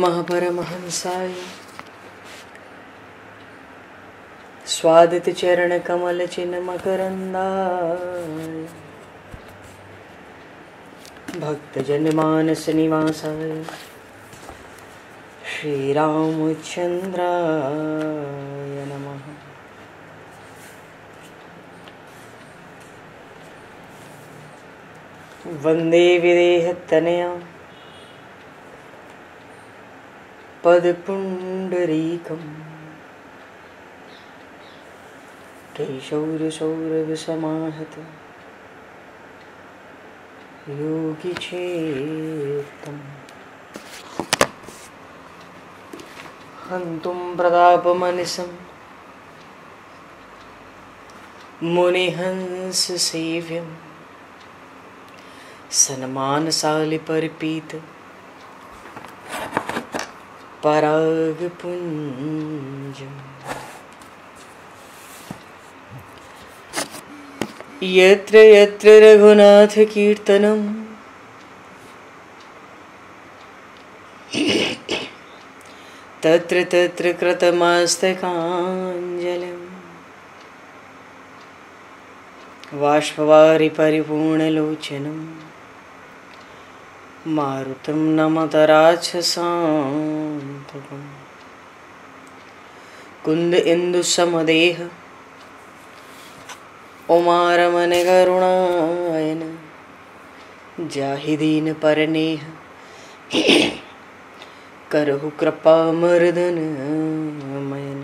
परमहंसाय स्वादित चरण कमल चिन्ह मकरंदाय भक्तजन मानस निवासाय श्री रामचंद्राय नमः। वंदे विदेहतनया पदपुंडरीकम् केशौरसौरभसमाहत योगिचेत्तम् हन्तुं प्रतापमनिशं मुनिहंससेव्यं सन्मानशालिपरिपीत परागपुञ्जम् यत्र यत्र रघुनाथ कीर्तनं तत्र तत्र कृतमस्तकाञ्जलिं बाष्पवारि परिपूर्णलोचनं मारुतं नमत राक्षसान्तकम् कुन्द इंदुसमदेह उमारमन करुणायन जाहिदीन परनेह करहु कृपा मर्दन मयन।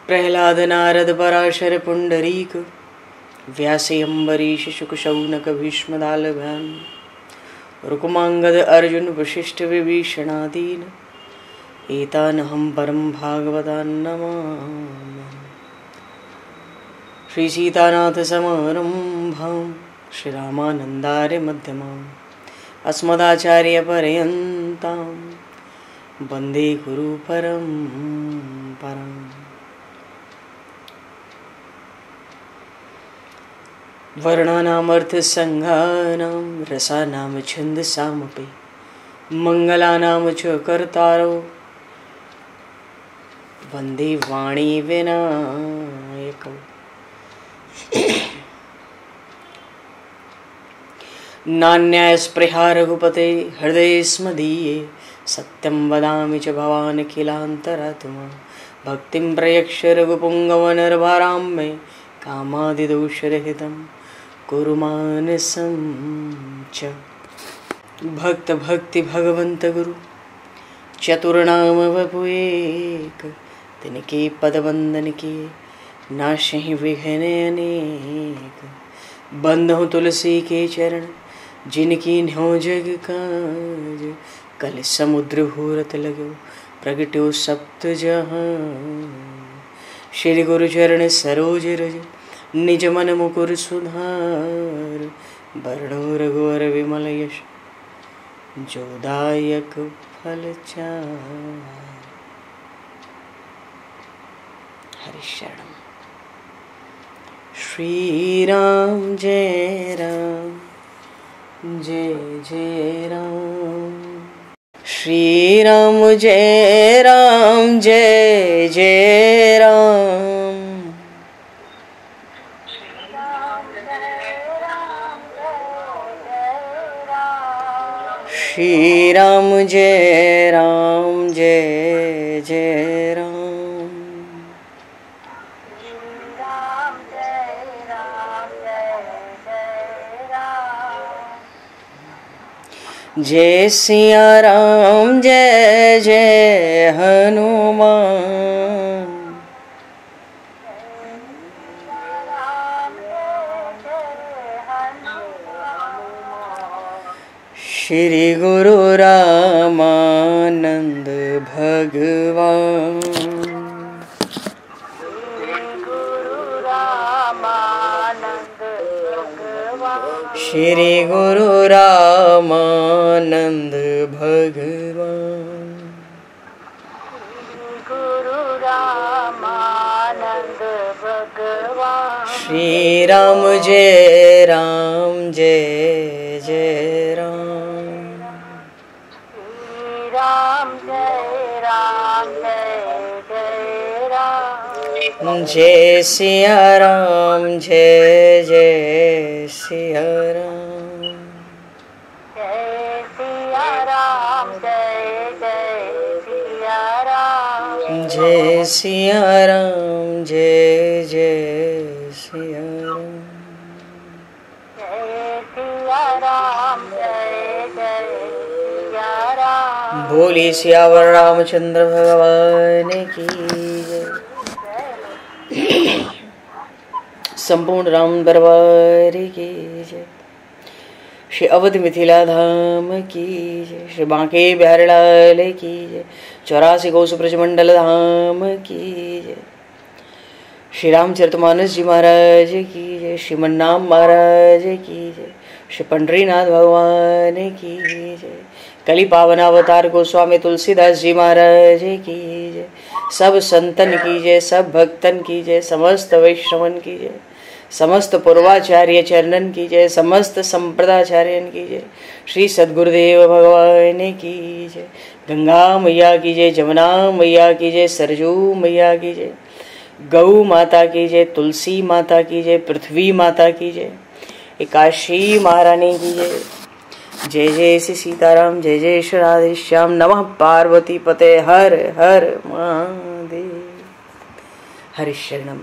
प्रहलाद नारद पराशर पुंडरीक व्यासे अम्बरीश शुक शौनक भीष्म दालभान रुक्मांगद अर्जुन वशिष्ठ विभीषणादीन एतानहं परम भागवतान् नमामि। श्री सीतानाथ समारंभां श्री रामानन्दार्य मध्यमाम् अस्मदाचार्य पर्यन्तां वन्दे गुरु परम्पराम्। वर्णानामर्थसङ्घानां रसानां छन्दसामपि मङ्गलानां च कर्तारो वन्दे वाणी विनायकौ। नान्यायस्पृहा रघुपते हृदये स्मदीये सत्यं वदामि च भवानखिलान्तरात्मा भक्तिं प्रयक्ष रघुपुङ्गवनर्भारां मे कामादिदोषरहितं कुरु मानसं च। भक्त भक्ति भगवंत गुरु चतुर्नाम वपु एक तिनके पद वंदन के नाशहि विघ्न अनेक। बंधु तुलसी के चरण जिनकी न्यो जग काज कल समुद्र घोरत लगो प्रगट्यो सप्त जहां। श्री गुरु चरण सरोज रज निज मन मुकुर सुधार वर्णो रघुवर विमल यश जोदायक फलचार। हरि शरणम। श्री राम जय जय राम। श्री राम जय जय राम। श्री राम जय जय राम। जय सिया राम जय जय हनुमान। श्री गुरु रामानंद भगवान। श्री गुरु रामानंद भगवान। गुरु रामानंद भगवान। श्री राम जय राम जय जय राम। श्री राम जय जय राम। जय सिया राम जय जय सिया राम। जय सिया राम जय जय सिया राम। जय सिया राम जय जय सिया राम। जय सिया राम जय जय सिया राम। बोली सियावर रामचंद्र भगवान की जय। संपूर्ण राम दरबार की जय। श्री अवध मिथिला धाम की जय। श्री बांके बिहारी लाल की जय। 84 कोस ब्रजमंडल धाम की जय। श्री रामचरितमानस जी महाराज की जय। श्रीमन्नाम महाराज की जय। श्री पंडरीनाथ भगवान की जय। कली पावन अवतार गोस्वामी तुलसीदास जी महाराज की जय। सब संतन की जय, सब भक्तन की जय, समस्त वैष्णवन की जय, समस्त पूर्वाचार्य चरणन की जय, समस्त संप्रदाचार्यन की जय। श्री सद्गुरुदेव भगवान की जय। गंगा मैया की जय, जमुना मैया की जय, सरजू मैया की जय, गौ माता की जय, तुलसी माता की जय, पृथ्वी माता की जय, एकाशी महारानी की जय। जय जय श्री सीताराम, जय जय श्री राधे श्याम। नमः पार्वती पते हर हर महादेव। हरिशरणम।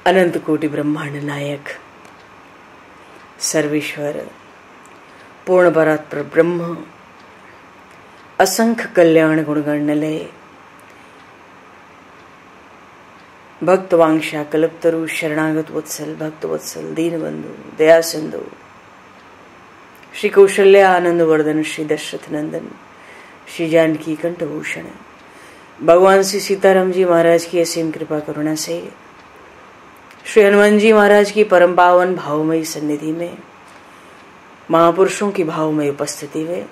अनंत कोटि ब्रह्मांड नायक सर्वेश्वर पूर्ण परात्पर ब्रह्म असंख्य कल्याण गुणगण निलय भक्त वांशा कल्पतरु शरणागत वत्सल भक्त वत्सल दीनबंधु दया सिंधु श्री कौशल्य आनंद वर्धन श्री दशरथ नंदन श्री जानकी कंठभूषण भगवान श्री सीताराम जी महाराज की असीम कृपा करुणा से श्री हनुमान जी महाराज की परम पावन भावमयी सन्निधि में महापुरुषों की भावमयी उपस्थिति में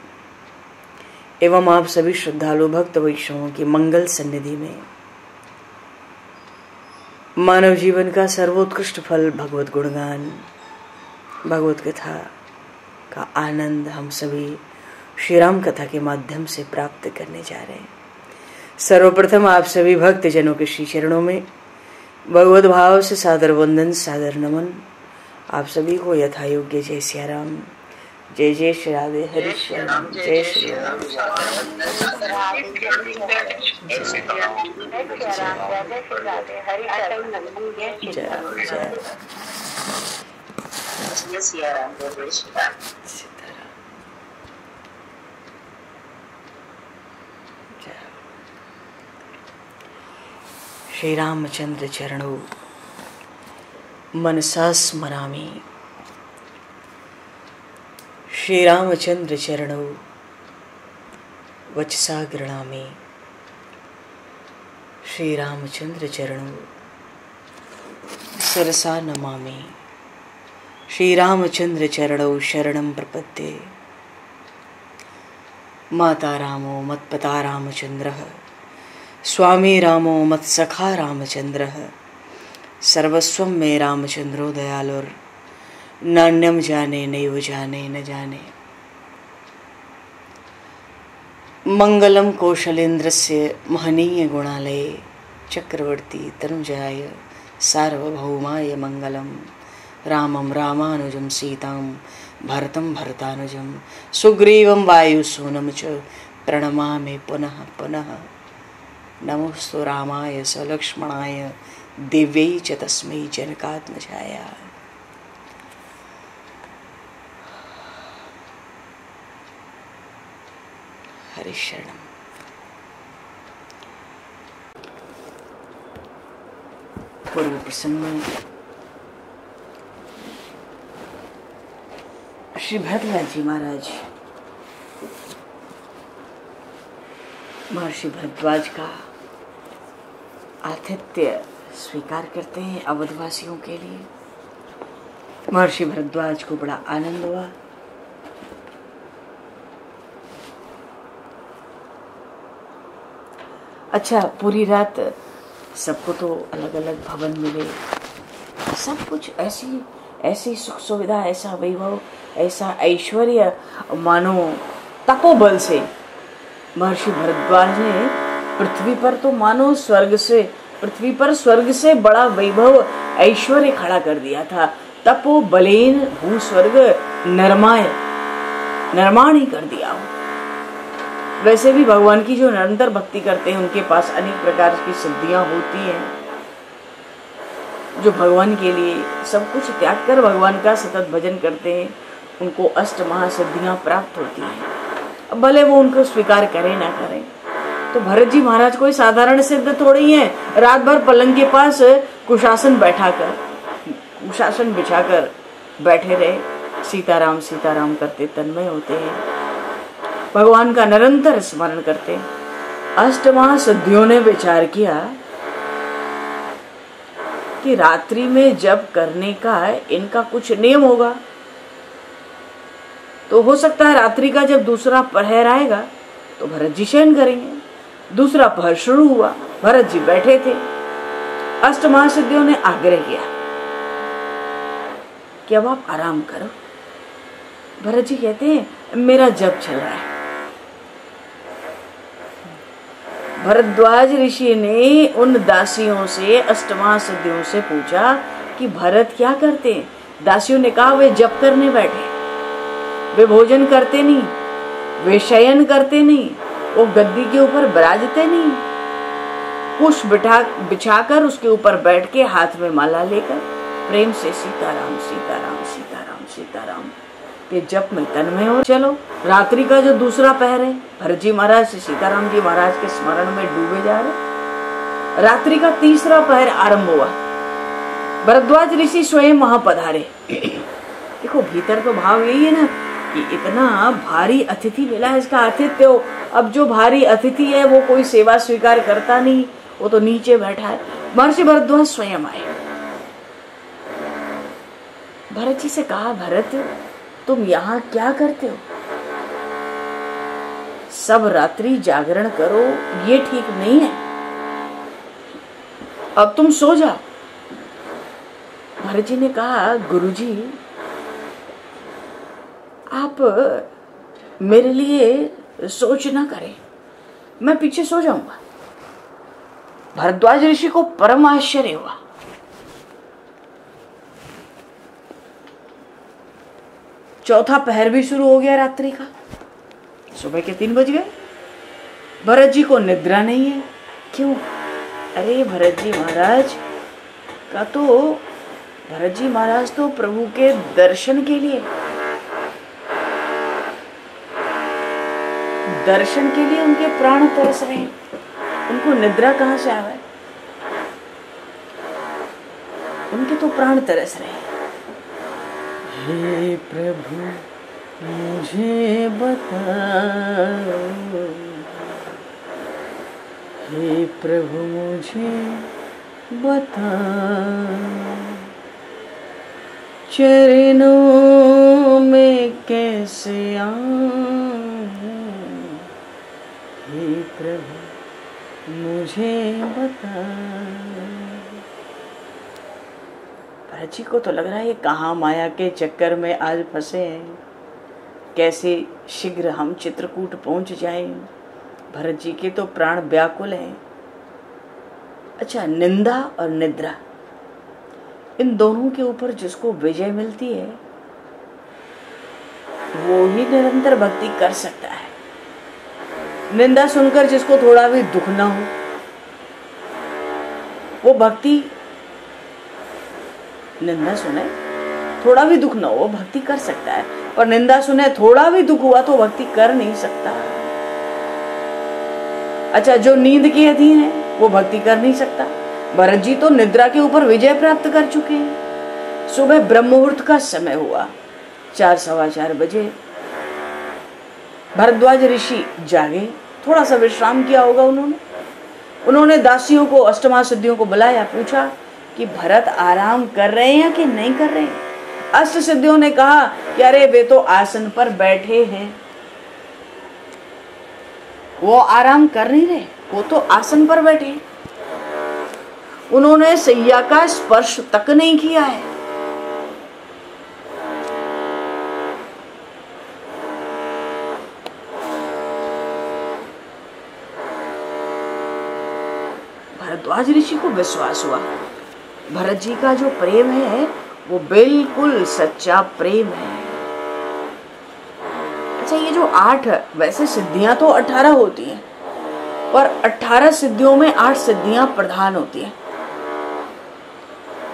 एवं आप सभी श्रद्धालु भक्त वैष्णवों की मंगल सन्निधि में मानव जीवन का सर्वोत्कृष्ट फल भगवत गुणगान भगवत कथा का आनंद हम सभी श्री राम कथा के माध्यम से प्राप्त करने जा रहे हैं। सर्वप्रथम आप सभी भक्त जनों के श्री चरणों में भगवत भाव से सादर वंदन सादर नमन। आप सभी को यथा योग्य जय सिया राम, जय जय श्री राधे हरि श्याम, जय श्री राम। श्री रामचंद्र चरणों मनसा स्मरामि। श्री रामचंद्र चरणों वचसा गृणामि। श्री रामचंद्र चरणों शिरसा नमामि। श्री रामचंद्र चरणों शरणं प्रपद्ये। माता रामो मत्पता रामचंद्रः, स्वामी रामो मत्सखा रामचंद्रः, सर्वस्वं मे रामचंद्रो दयालुर्, नान्यम जाने नैव जाने न जाने। मंगलम कौशलेन्द्रस्य महनीय गुणालये चक्रवर्ती तनुजाय सार्वभौमाय मंगलम। रामं रामानुजं सीतां भरतं भरतानुजं सुग्रीवं वायुसूनं च प्रणमामि पुनः पुनः। नमोस्तु रामाय सलक्ष्मणाय दिव्यै च तस्मै जनकात्मजाय। हरिशरणम। पूर्व प्रसंग में श्री भरद्वाज जी महाराज महर्षि भरद्वाज का आतिथ्य स्वीकार करते हैं अवधवासियों के लिए। महर्षि भरद्वाज को बड़ा आनंद हुआ। अच्छा, पूरी रात सबको तो अलग अलग भवन मिले, सब कुछ ऐसी ऐसी सुख सुविधा, ऐसा वैभव, ऐसा ऐश्वर्य, मानो तपोबल से महर्षि भरद्वाज ने पृथ्वी पर तो मानो स्वर्ग से, पृथ्वी पर स्वर्ग से बड़ा वैभव ऐश्वर्य खड़ा कर दिया था। तपो बलेन भूस्वर्ग निर्माण ही कर दिया हो। वैसे भी भगवान की जो निरंतर भक्ति करते हैं उनके पास अनेक प्रकार की सिद्धियां होती हैं। जो भगवान के लिए सब कुछ त्याग कर भगवान का सतत भजन करते हैं उनको अष्ट महासिद्धियां प्राप्त होती हैं। अब भले वो उनको स्वीकार करें ना करें। तो भरत जी महाराज कोई साधारण सिद्ध थोड़ी है। रात भर पलंग के पास कुशासन बिछाकर बैठे रहे, सीताराम सीताराम करते तन्मय होते हैं, भगवान का निरंतर स्मरण करते हैं। अष्ट महासिद्धियों ने विचार किया कि रात्रि में जप करने का इनका कुछ नियम होगा, तो हो सकता है रात्रि का जब दूसरा पहर आएगा तो भरत जी शयन करेंगे। दूसरा पहर शुरू हुआ, भरत जी बैठे थे। अष्ट महासिद्धियों ने आग्रह किया कि अब आप आराम करो। भरत जी कहते हैं मेरा जप चल रहा है। भरद्वाज ऋषि ने उन दासियों से, अष्टमा सिद्धियों से पूछा कि भरत क्या करते हैं। दासियों ने कहा वे जप करने बैठे, वे भोजन करते नहीं, वे शयन करते नहीं, वो गद्दी के ऊपर विराजते नहीं, पुष्प बिछाकर उसके ऊपर बैठ के हाथ में माला लेकर प्रेम से सीताराम सीताराम सीताराम सीताराम के जप में तन्मय हो। चलो रात्रि का जो दूसरा पहर है, भरत जी महाराज से सीताराम जी महाराज के स्मरण में डूबे जा रहे। रात्रि का तीसरा पहर आरंभ हुआ। भरद्वाज ऋषि स्वयं वहां पधारे। देखो भीतर तो भाव यही है ना कि इतना भारी अतिथि मिला है, इसका आतिथ्य हो। अब जो भारी अतिथि है वो कोई सेवा स्वीकार करता नहीं, वो तो नीचे बैठा है। महर्षि भरद्वाज स्वयं आए। भरत जी से कहा भरत तुम यहाँ क्या करते हो? सब रात्रि जागरण करो ये ठीक नहीं है, अब तुम सो जाओ। भरत जी ने कहा गुरुजी आप मेरे लिए सोच ना करें, मैं पीछे सो जाऊंगा। भरद्वाज ऋषि को परम आश्चर्य हुआ। चौथा पहर भी शुरू हो गया रात्रि का। सुबह के 3 बज गए। भरत जी को निद्रा नहीं है। क्यों? अरे भरत जी महाराज तो प्रभु के दर्शन के लिए उनके प्राण तरस रहे हैं, उनको निद्रा कहां से आवे? उनके तो प्राण तरस रहे हैं। हे प्रभु मुझे बताओ, हे प्रभु मुझे बताओ, चरणों में कैसे आऊं, हे प्रभु मुझे बताओ। भरत जी को तो लग रहा है ये कहाँ माया के चक्कर में आज फंसे हैं, कैसे शीघ्र हम चित्रकूट पहुंच जाएं। भरत जी के तो प्राण व्याकुल हैं। अच्छा, निंदा और निद्रा, इन दोनों के ऊपर जिसको विजय मिलती है वो ही निरंतर भक्ति कर सकता है। निंदा सुनकर जिसको थोड़ा भी दुख ना हो वो भक्ति, निंदा सुने थोड़ा भी दुख ना हो वो भक्ति कर सकता है, और निंदा सुने थोड़ा भी दुख हुआ तो भक्ति कर नहीं सकता। अच्छा, जो नींद के अधीन है वो भक्ति कर नहीं सकता। भरत जी तो निद्रा के ऊपर विजय प्राप्त कर चुके हैं। सुबह ब्रह्म मुहूर्त का समय हुआ, 4 सवा 4 बजे। भरद्वाज ऋषि जागे, थोड़ा सा विश्राम किया होगा उन्होंने दासियों को, अष्टमा सिद्धियों को बुलाया, पूछा कि भरत आराम कर रहे हैं कि नहीं कर रहे हैं। अष्ट सिद्धियों ने कहा कि अरे वे तो आसन पर बैठे हैं, वो आराम कर नहीं रहे, वो तो आसन पर बैठे। उन्होंने सैया का स्पर्श तक नहीं किया है। भरद्वाज ऋषि को विश्वास हुआ भरत जी का जो प्रेम है वो बिल्कुल सच्चा प्रेम है। अच्छा, ये जो 8 वैसे सिद्धियां तो 18 होती हैं, पर 18 सिद्धियों में 8 सिद्धियां प्रधान होती हैं।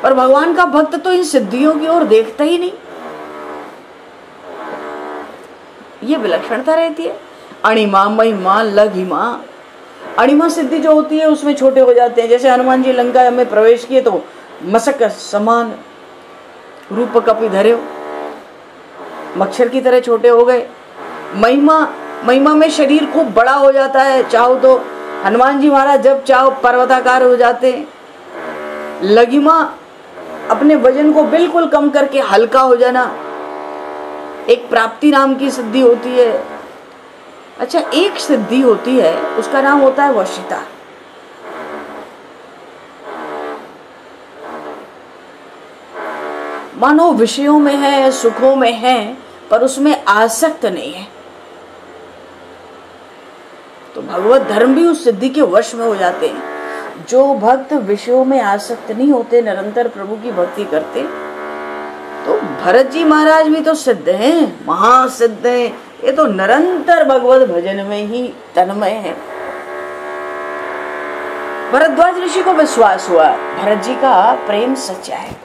पर भगवान का भक्त तो इन सिद्धियों की ओर देखता ही नहीं। ये विलक्षणता रहती है। अणिमा, महिमा, लघिमा। अणिमा सिद्धि जो होती है उसमें छोटे हो जाते हैं। जैसे हनुमान जी लंका में प्रवेश किए तो मसक समान रूप कपि धरे, मच्छर की तरह छोटे हो गए। महिमा में शरीर खूब बड़ा हो जाता है, चाहो तो हनुमान जी महाराज जब चाहो पर्वताकार हो जाते हैं। लघिमा अपने वजन को बिल्कुल कम करके हल्का हो जाना, एक प्राप्ति नाम की सिद्धि होती है। अच्छा, एक सिद्धि होती है उसका नाम होता है वशीता। मानो विषयों में है, सुखों में है, पर उसमें आसक्त नहीं है। तो भगवत धर्म भी उस सिद्धि के वश में हो जाते हैं। जो भक्त विषयों में आसक्त नहीं होते, निरंतर प्रभु की भक्ति करते, तो भरत जी महाराज भी तो सिद्ध हैं, महासिद्ध हैं। ये तो निरंतर भगवत भजन में ही तन्मय है। भरद्वाज ऋषि को विश्वास हुआ भरत जी का प्रेम सच्चा है।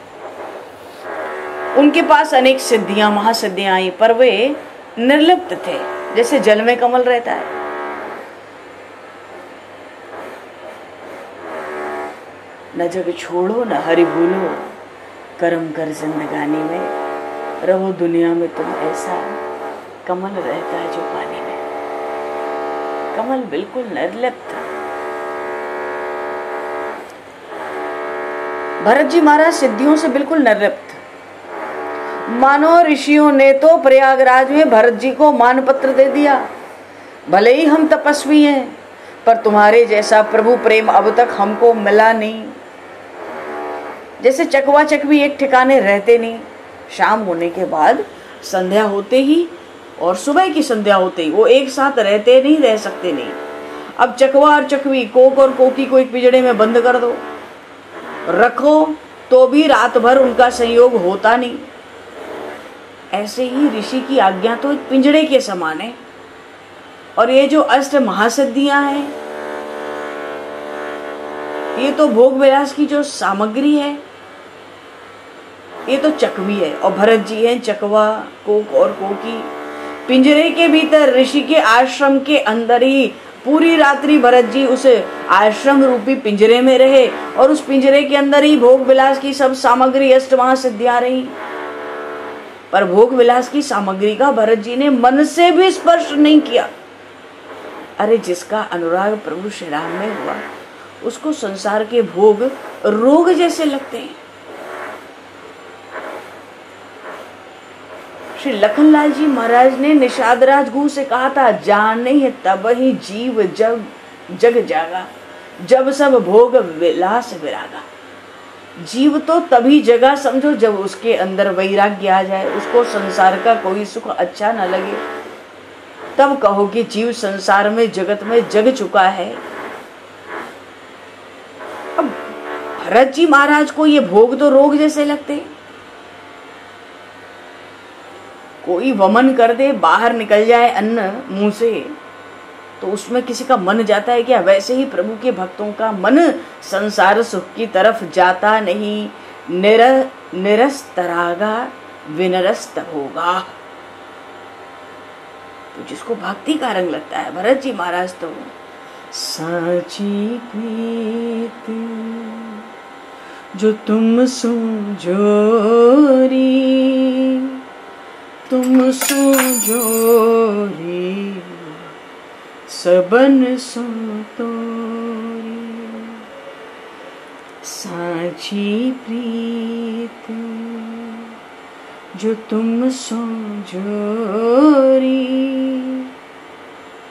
उनके पास अनेक सिद्धियां, महासिद्धियां आई, पर वे निर्लिप्त थे, जैसे जल में कमल रहता है। न जग छोड़ो न हरि भूलो, कर्म कर जिंदगानी में, रहो दुनिया में तुम ऐसा, कमल रहता है जो पानी में। कमल बिल्कुल निर्लिप्त। भरत जी महाराज सिद्धियों से बिल्कुल निर्लिप्त। मानो ऋषियों ने तो प्रयागराज में भरत जी को मानपत्र दे दिया, भले ही हम तपस्वी हैं, पर तुम्हारे जैसा प्रभु प्रेम अब तक हमको मिला नहीं। जैसे चकवा चकवी एक ठिकाने रहते नहीं, शाम होने के बाद संध्या होते ही और सुबह की संध्या होते ही वो एक साथ रहते नहीं, रह सकते नहीं। अब चकवा और चकवी, कोक और कोकी को एक पिंजड़े में बंद कर दो, रखो तो भी रात भर उनका संयोग होता नहीं। ऐसे ही ऋषि की आज्ञा तो एक पिंजड़े के समान है। और ये जो अष्ट महासिद्धियां हैं, ये तो भोग विलास की जो सामग्री है, ये तो चकवी है। और भरत जी हैं चकवा, कोक और कोकी। पिंजरे के भीतर ऋषि के आश्रम के अंदर ही पूरी रात्रि भरत जी उस आश्रम रूपी पिंजरे में रहे, और उस पिंजरे के अंदर ही भोग विलास की सब सामग्री, अष्ट महासिद्धियां रही। पर भोग विलास की सामग्री का भरत जी ने मन से भी स्पर्श नहीं किया। अरे, जिसका अनुराग प्रभु श्री राम में हुआ, उसको संसार के भोग रोग जैसे लगते हैं। श्री लखनलाल जी महाराज ने निषाद राजगुरु से कहा था, जाने तब ही जीव जग जागा, जब सब भोग विलास विरागा। जीव तो तभी जगा समझो जब उसके अंदर वैराग्य आ जाए, उसको संसार का कोई सुख अच्छा न लगे, तब कहो कि जीव संसार में, जगत में जग चुका है। अब भरत जी महाराज को ये भोग तो रोग जैसे लगते। कोई वमन कर दे, बाहर निकल जाए अन्न मुंह से, तो उसमें किसी का मन जाता है क्या? वैसे ही प्रभु के भक्तों का मन संसार सुख की तरफ जाता नहीं। निरस्तरागा विनरस्त होगा। तो जिसको भक्ति का रंग लगता है, भरत जी महाराज तो साची प्रीत जो तुम सो जोरी, तुम सो जोरी सबन सो तोरी। साची प्रीत जो तुम सो जोरी,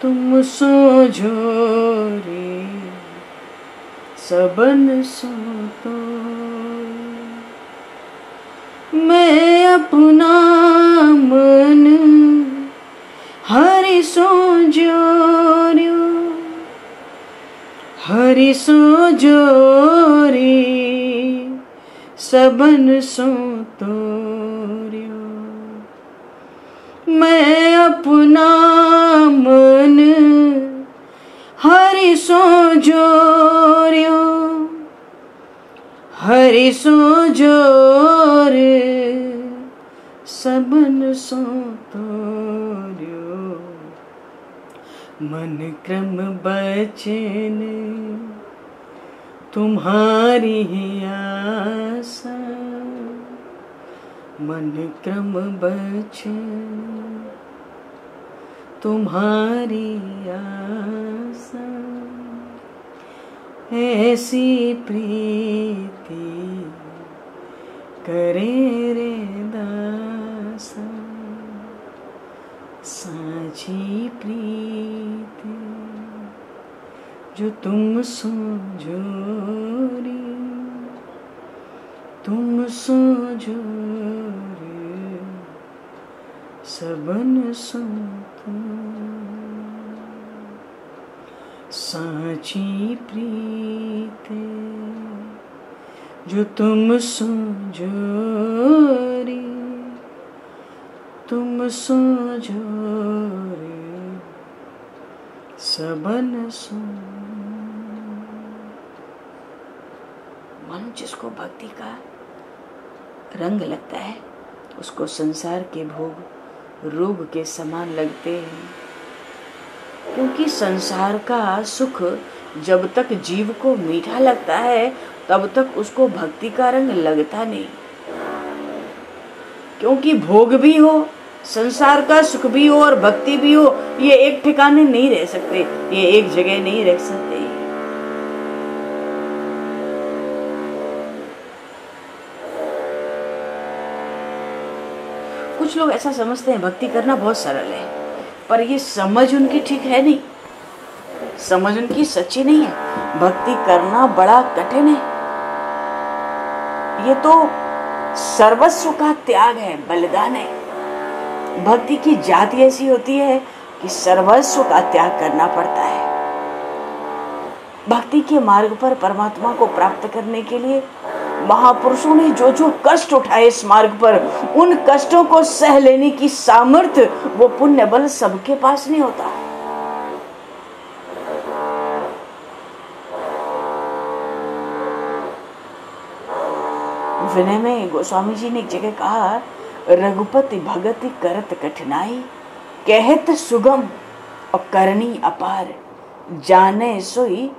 तुम सो जोरी सबन सो मैं अपना मन हरि सो जोर्यो, हरि सो जोरी सबन सो तोर्यो। मैं अपना मन हरि सो जोर्यो, हरि सो जोर सबन सो तोर्यो। मन क्रम बचन तुम्हारी आशा, मन क्रम बचन तुम्हारी आशा। ऐसी प्रीति करे रे दासा, साची प्रीति जो तुम सो जोरी, तुम सो जोरी सबन सो तुम। साची प्रीति जो तुम सो जोरी, तुम सो जोरी सबन सो। मन जिसको भक्ति का रंग लगता है उसको संसार के भोग रोग के समान लगते हैं, क्योंकि संसार का सुख जब तक जीव को मीठा लगता है तब तक उसको भक्ति का रंग लगता नहीं। क्योंकि भोग भी हो, संसार का सुख भी हो और भक्ति भी हो, ये एक ठिकाने नहीं रह सकते, ये एक जगह नहीं रह सकते। कुछ लोग ऐसा समझते हैं भक्ति करना बहुत सरल है, पर ये समझ उनकी ठीक है नहीं, समझ उनकी सच्ची नहीं है। भक्ति करना बड़ा कठिन है। ये तो सर्वस्व का त्याग है, बलिदान है। भक्ति की जाति ऐसी होती है कि सर्वस्व का त्याग करना पड़ता है। भक्ति के मार्ग पर परमात्मा को प्राप्त करने के लिए महापुरुषों ने जो जो कष्ट उठाए इस मार्ग पर, उन कष्टों को सह लेने की सामर्थ्य, वो पुण्य बल सबके पास नहीं होता। विनय में गोस्वामी जी ने एक जगह कहा, रघुपति भगति करत कठिनाई, कहत सुगम और करनी अपार, जाने सोई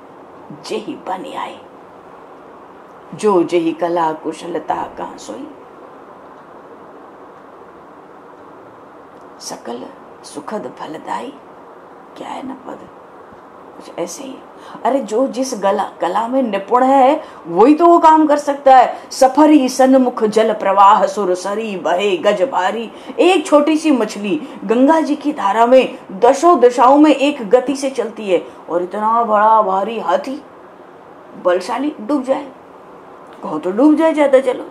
जेहि बन आई। जो जेहि कला कुशलता कहाँ सोई, सकल सुखद फलदाई। क्या है ना पद, कुछ ऐसे ही। अरे जो जिस कला में निपुण है वही तो वो काम कर सकता है। सफरी सन्मुख जल प्रवाह सुरसरी बहे गज भारी। एक छोटी सी मछली गंगा जी की धारा में दशों दिशाओं में एक गति से चलती है, और इतना बड़ा भारी हाथी बलशाली डूब जाए, कहो तो डूब जाए ज्यादा चलो।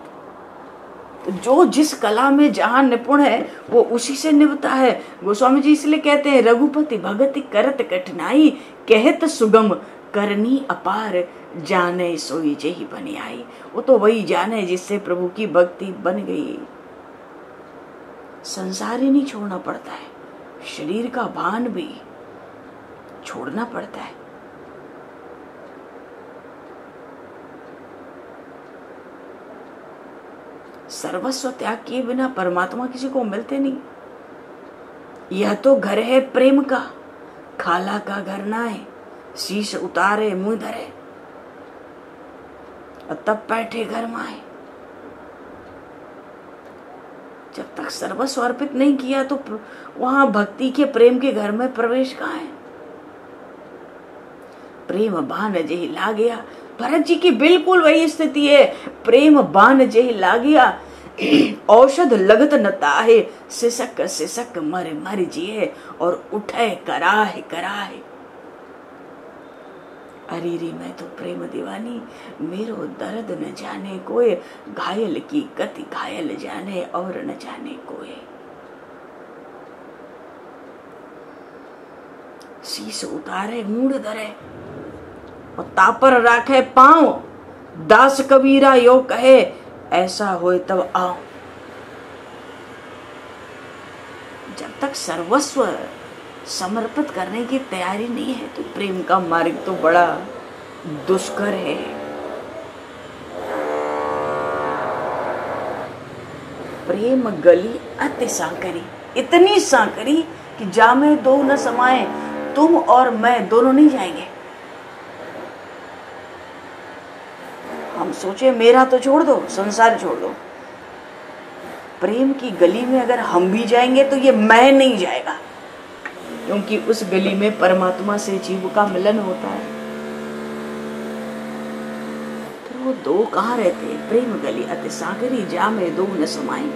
तो जो जिस कला में जहां निपुण है वो उसी से निभता है। गोस्वामी जी इसलिए कहते हैं, रघुपति भगति करत कठिनाई, कहत सुगम करनी अपार, जाने सोई जेहि बन आई। वो तो वही जाने जिससे प्रभु की भक्ति बन गई। संसार ही नहीं छोड़ना पड़ता है, शरीर का भान भी छोड़ना पड़ता है। सर्वस्व त्याग किए बिना परमात्मा किसी को मिलते नहीं। यह तो घर है प्रेम का, खाला का घर ना है, शीश उतारे मुंह धरे और तब बैठे घर में आए। जब तक सर्वस्व अर्पित नहीं किया तो वहां भक्ति के प्रेम के घर में प्रवेश कहाँ है। प्रेम बान जेहि लागया, भरत जी की बिल्कुल वही स्थिति है। प्रेम बान जेहि लागया, औषध लगत न ताहे, सिसक सिसक मर मर जिए और उठे कराहे कराहे। अरे रे मैं तो प्रेम दीवानी, मेरो दर्द न जाने कोई, घायल की गति घायल जाने और न जाने कोई। शीश उतारे मूड धरे और तापर राखे पांव, दास कबीरा यो कहे ऐसा होए तब आओ। जब तक सर्वस्व समर्पित करने की तैयारी नहीं है तो प्रेम का मार्ग तो बड़ा दुष्कर है। प्रेम गली अति सांकरी, इतनी सांकरी कि जामे दो न समाए, तुम और मैं दोनों नहीं जाएंगे। हम सोचे मेरा तो छोड़ दो, संसार छोड़ दो, प्रेम की गली में अगर हम भी जाएंगे तो ये मैं नहीं जाएगा, क्योंकि उस गली में परमात्मा से जीव का मिलन होता है। तो वो दो कहाँ रहते हैं? प्रेम गली अति सागरी, जामे दो न समाई।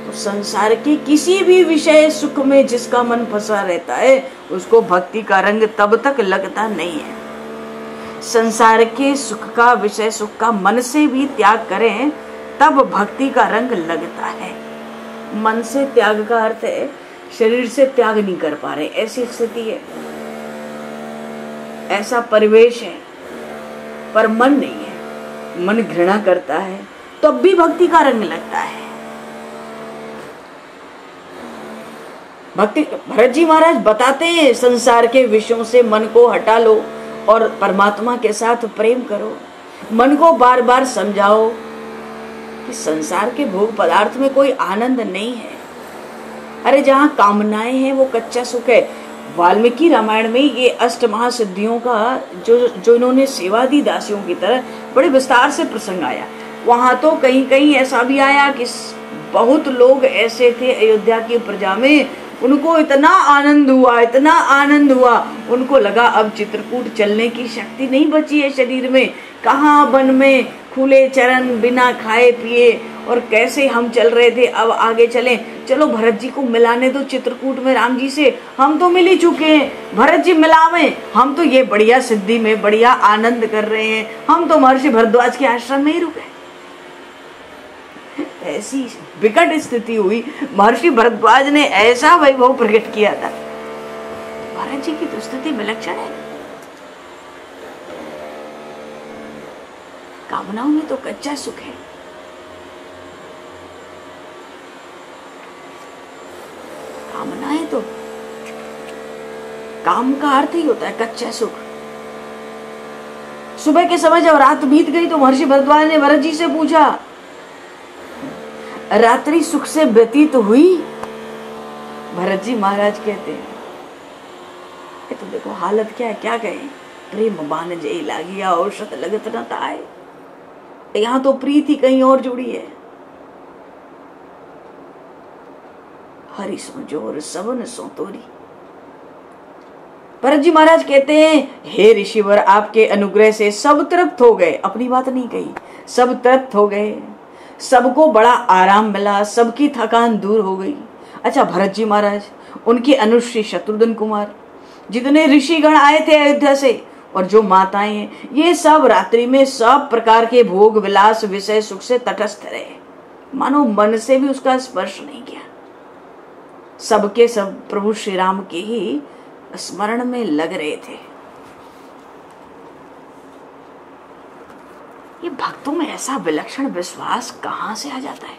तो संसार के किसी भी विषय सुख में जिसका मन फंसा रहता है उसको भक्ति का रंग तब तक लगता नहीं है। संसार के सुख का, विषय सुख का मन से भी त्याग करें तब भक्ति का रंग लगता है। मन से त्याग का अर्थ है शरीर से त्याग नहीं कर पा रहे, ऐसी स्थिति है, ऐसा परिवेश है, पर मन नहीं है, मन घृणा करता है तब भी भक्ति का रंग लगता है। भक्ति भरत जी महाराज बताते हैं संसार के विषयों से मन को हटा लो और परमात्मा के साथ प्रेम करो। मन को बार बार समझाओ कि संसार के भोग पदार्थ में कोई आनंद नहीं है। अरे जहाँ कामनाएं हैं वो कच्चा सुख है। वाल्मीकि रामायण में ये अष्ट महासिद्धियों का जो इन्होंने सेवा दी दासियों की तरह बड़े विस्तार से प्रसंग आया। वहां तो कहीं कहीं ऐसा भी आया कि बहुत लोग ऐसे थे अयोध्या की प्रजा में, उनको इतना आनंद हुआ, उनको लगा अब चित्रकूट चलने की शक्ति नहीं बची है शरीर में। कहाँ वन में खुले चरण बिना खाए पिए और कैसे हम चल रहे थे, अब आगे चलें। चलो भरत जी को मिलाने दो चित्रकूट में राम जी से, हम तो मिल ही चुके हैं, भरत जी मिलावें, हम तो ये बढ़िया सिद्धि में बढ़िया आनंद कर रहे हैं, हम तो महर्षि भरद्वाज के आश्रम में ही रुके। ऐसी विकट स्थिति हुई, महर्षि भरद्वाज ने ऐसा वैभव प्रकट किया था। भरत जी की तो स्थिति विलक्षण है। कामनाओं में तो कच्चा सुख है। कामनाएं तो, काम का अर्थ ही होता है कच्चा सुख। सुबह के समय जब रात बीत गई तो महर्षि भरद्वाज ने भरत जी से पूछा, रात्रि सुख से व्यतीत हुई? भरत जी महाराज कहते हैं, ये तो देखो हालत क्या है, क्या कहें, प्रेम बान जय लागिया औषध लगत न ताए। यहाँ तो प्रीति कहीं और जुड़ी है। हरि सो जोर सबन सो तोरी। भरत जी महाराज कहते हैं, हे ऋषिवर आपके अनुग्रह से सब तृप्त हो गए। अपनी बात नहीं कही, सब तृप्त हो गए, सबको बड़ा आराम मिला, सबकी थकान दूर हो गई। अच्छा भरत जी महाराज, उनके अनुश्री शत्रुघ्न कुमार, जितने ऋषिगण आए थे अयोध्या से और जो माताएं हैं, ये सब रात्रि में सब प्रकार के भोग विलास विषय सुख से तटस्थ रहे, मानो मन से भी उसका स्पर्श नहीं किया। सबके सब प्रभु श्री राम के ही स्मरण में लग रहे थे। ये भक्तों में ऐसा विलक्षण विश्वास कहां से आ जाता है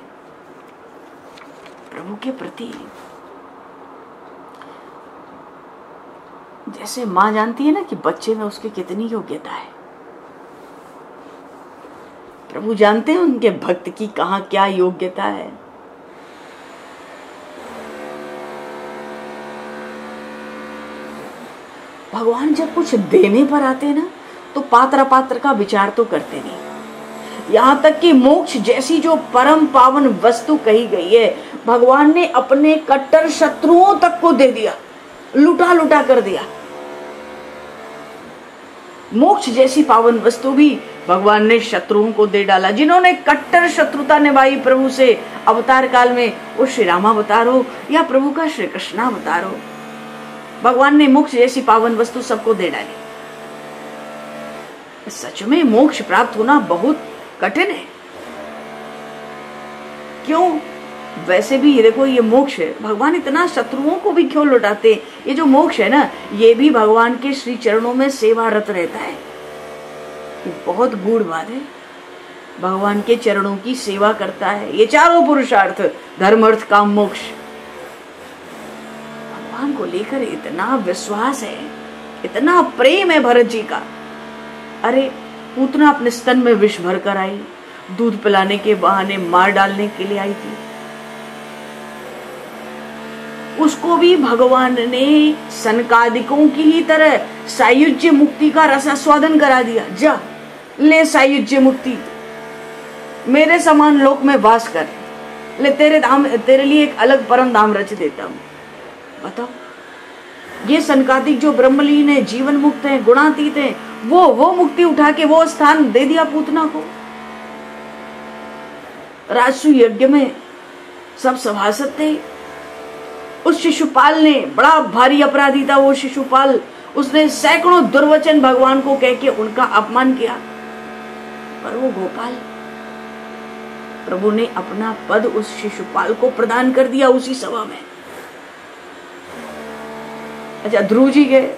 प्रभु के प्रति। जैसे मां जानती है ना कि बच्चे में उसकी कितनी योग्यता है, प्रभु जानते हैं उनके भक्त की कहां क्या योग्यता है। भगवान जब कुछ देने पर आते ना तो पात्र पात्र का विचार तो करते नहीं। यहाँ तक कि मोक्ष जैसी जो परम पावन वस्तु कही गई है, भगवान ने अपने कट्टर शत्रुओं तक को दे दिया, लुटा लुटा कर दिया। मोक्ष जैसी पावन वस्तु भी भगवान ने शत्रुओं को दे डाला। जिन्होंने कट्टर शत्रुता निभाई प्रभु से अवतार काल में, वो श्री राम अवतार हो या प्रभु का श्री कृष्ण अवतार हो, भगवान ने मोक्ष जैसी पावन वस्तु सबको दे डाली। सच में मोक्ष प्राप्त होना बहुत कठिन है। क्यों? वैसे भी ये देखो, ये मोक्ष है, भगवान इतना शत्रुओं को भी क्यों लुटाते? ये जो मोक्ष है ना, ये भी भगवान के श्री चरणों में सेवारत रहता है। ये बहुत गूढ़ बात है। भगवान के चरणों की सेवा करता है। ये चारों पुरुषार्थ, धर्म अर्थ काम मोक्ष, भगवान को लेकर इतना विश्वास है, इतना प्रेम है भरत जी का। अरे पूतना अपने स्तन में विष भर कर आई, दूध पिलाने के बहाने मार डालने के लिए आई थी। उसको भी भगवान ने सनकादिकों की ही तरह सायुज्य मुक्ति का रसास्वादन करा दिया। जा ले सायुज्य मुक्ति, मेरे समान लोक में वास कर ले, तेरे लिए एक अलग परम धाम रच देता हूं। बताओ, ये सनकादिक जो ब्रह्मलीन है, जीवन मुक्त है, गुणातीत है, वो मुक्ति उठा के वो स्थान दे दिया पूतना को। राजसु यज्ञ में सब सभासद थे। उस शिशुपाल ने, बड़ा भारी अपराधी था वो शिशुपाल, उसने सैकड़ों दुर्वचन भगवान को कह के उनका अपमान किया। पर वो गोपाल, प्रभु ने अपना पद उस शिशुपाल को प्रदान कर दिया उसी सभा में। अच्छा, ध्रुव जी गए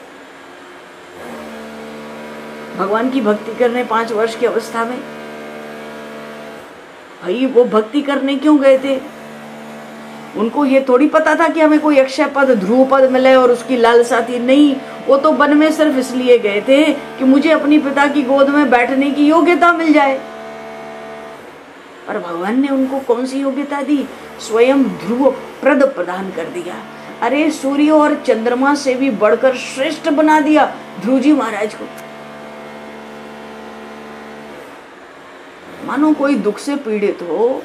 भगवान की भक्ति करने 5 वर्ष की अवस्था में। भाई वो भक्ति करने क्यों गए थे? उनको ये थोड़ी पता था कि हमें कोई अक्षय पद, ध्रुव पद मिले और उसकी लालसा थी। नहीं, वो तो वन में सिर्फ इसलिए गए थे कि मुझे अपनी पिता की गोद में बैठने की योग्यता मिल जाए। पर भगवान ने उनको कौन सी योग्यता दी? स्वयं ध्रुव प्रद प्रदान कर दिया। अरे सूर्य और चंद्रमा से भी बढ़कर श्रेष्ठ बना दिया ध्रुव जी महाराज को। मानो कोई दुख से पीड़ित हो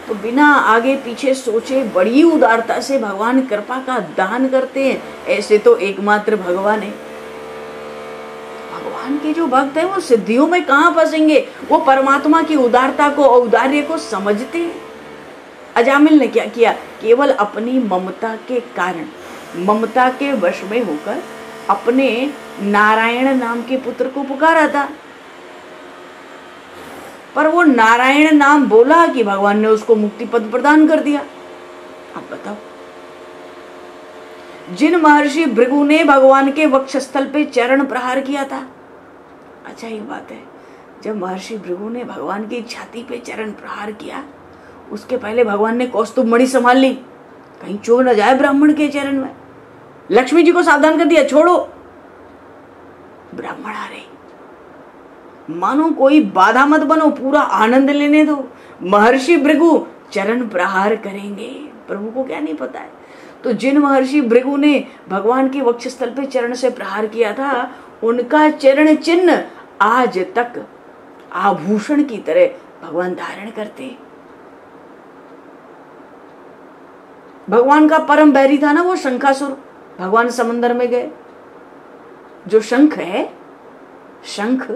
तो बिना आगे पीछे सोचे बड़ी उदारता से भगवान कृपा का दान करते हैं। ऐसे तो एकमात्र भगवान है। भगवान के जो भक्त हैं वो सिद्धियों में कहां फंसेंगे? वो परमात्मा की उदारता को, औदार्य को समझते हैं। अजामिल ने क्या किया? केवल अपनी ममता के कारण, ममता के वश में होकर अपने नारायण नाम के पुत्र को पुकारा था। पर वो नारायण नाम बोला कि भगवान ने उसको मुक्ति पद प्रदान कर दिया। अब बताओ, जिन महर्षि भृगु ने भगवान के वक्षस्थल पे चरण प्रहार किया था। अच्छा, ये बात है, जब महर्षि भृगु ने भगवान की छाती पे चरण प्रहार किया, उसके पहले भगवान ने कौस्तुभ मणि संभाल ली, कहीं चोर न जाए ब्राह्मण के चरण में। लक्ष्मी जी को सावधान कर दिया, छोड़ो ब्राह्मण आ रहे। मानो कोई बाधा मत बनो, पूरा आनंद लेने दो। महर्षि भृगु चरण प्रहार करेंगे, प्रभु को क्या नहीं पता है। तो जिन महर्षि भृगु ने भगवान के वक्षस्थल पे चरण से प्रहार किया था, उनका चरण चिन्ह आज तक आभूषण की तरह भगवान धारण करते। भगवान का परम बैरी था ना वो शंखासुर। भगवान समंदर में गए, जो शंख है, शंख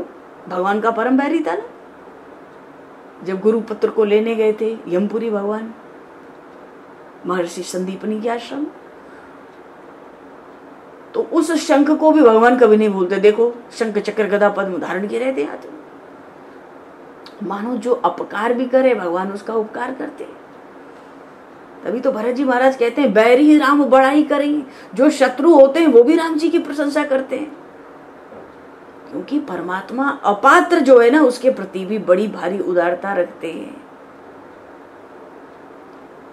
भगवान का परम बैरी था ना। जब गुरुपुत्र को लेने गए थे यमपुरी भगवान महर्षि संदीपनी के आश्रम, तो उस शंख को भी भगवान कभी नहीं भूलते। देखो, शंख चक्र गदा पद्म धारण किए रहते हाथ में। मानो जो अपकार भी करे भगवान उसका उपकार करते। तभी तो भरत जी महाराज कहते हैं, बैरी राम बड़ाई करें। जो शत्रु होते हैं वो भी राम जी की प्रशंसा करते हैं, क्योंकि परमात्मा अपात्र जो है ना, उसके प्रति भी बड़ी भारी उदारता रखते हैं।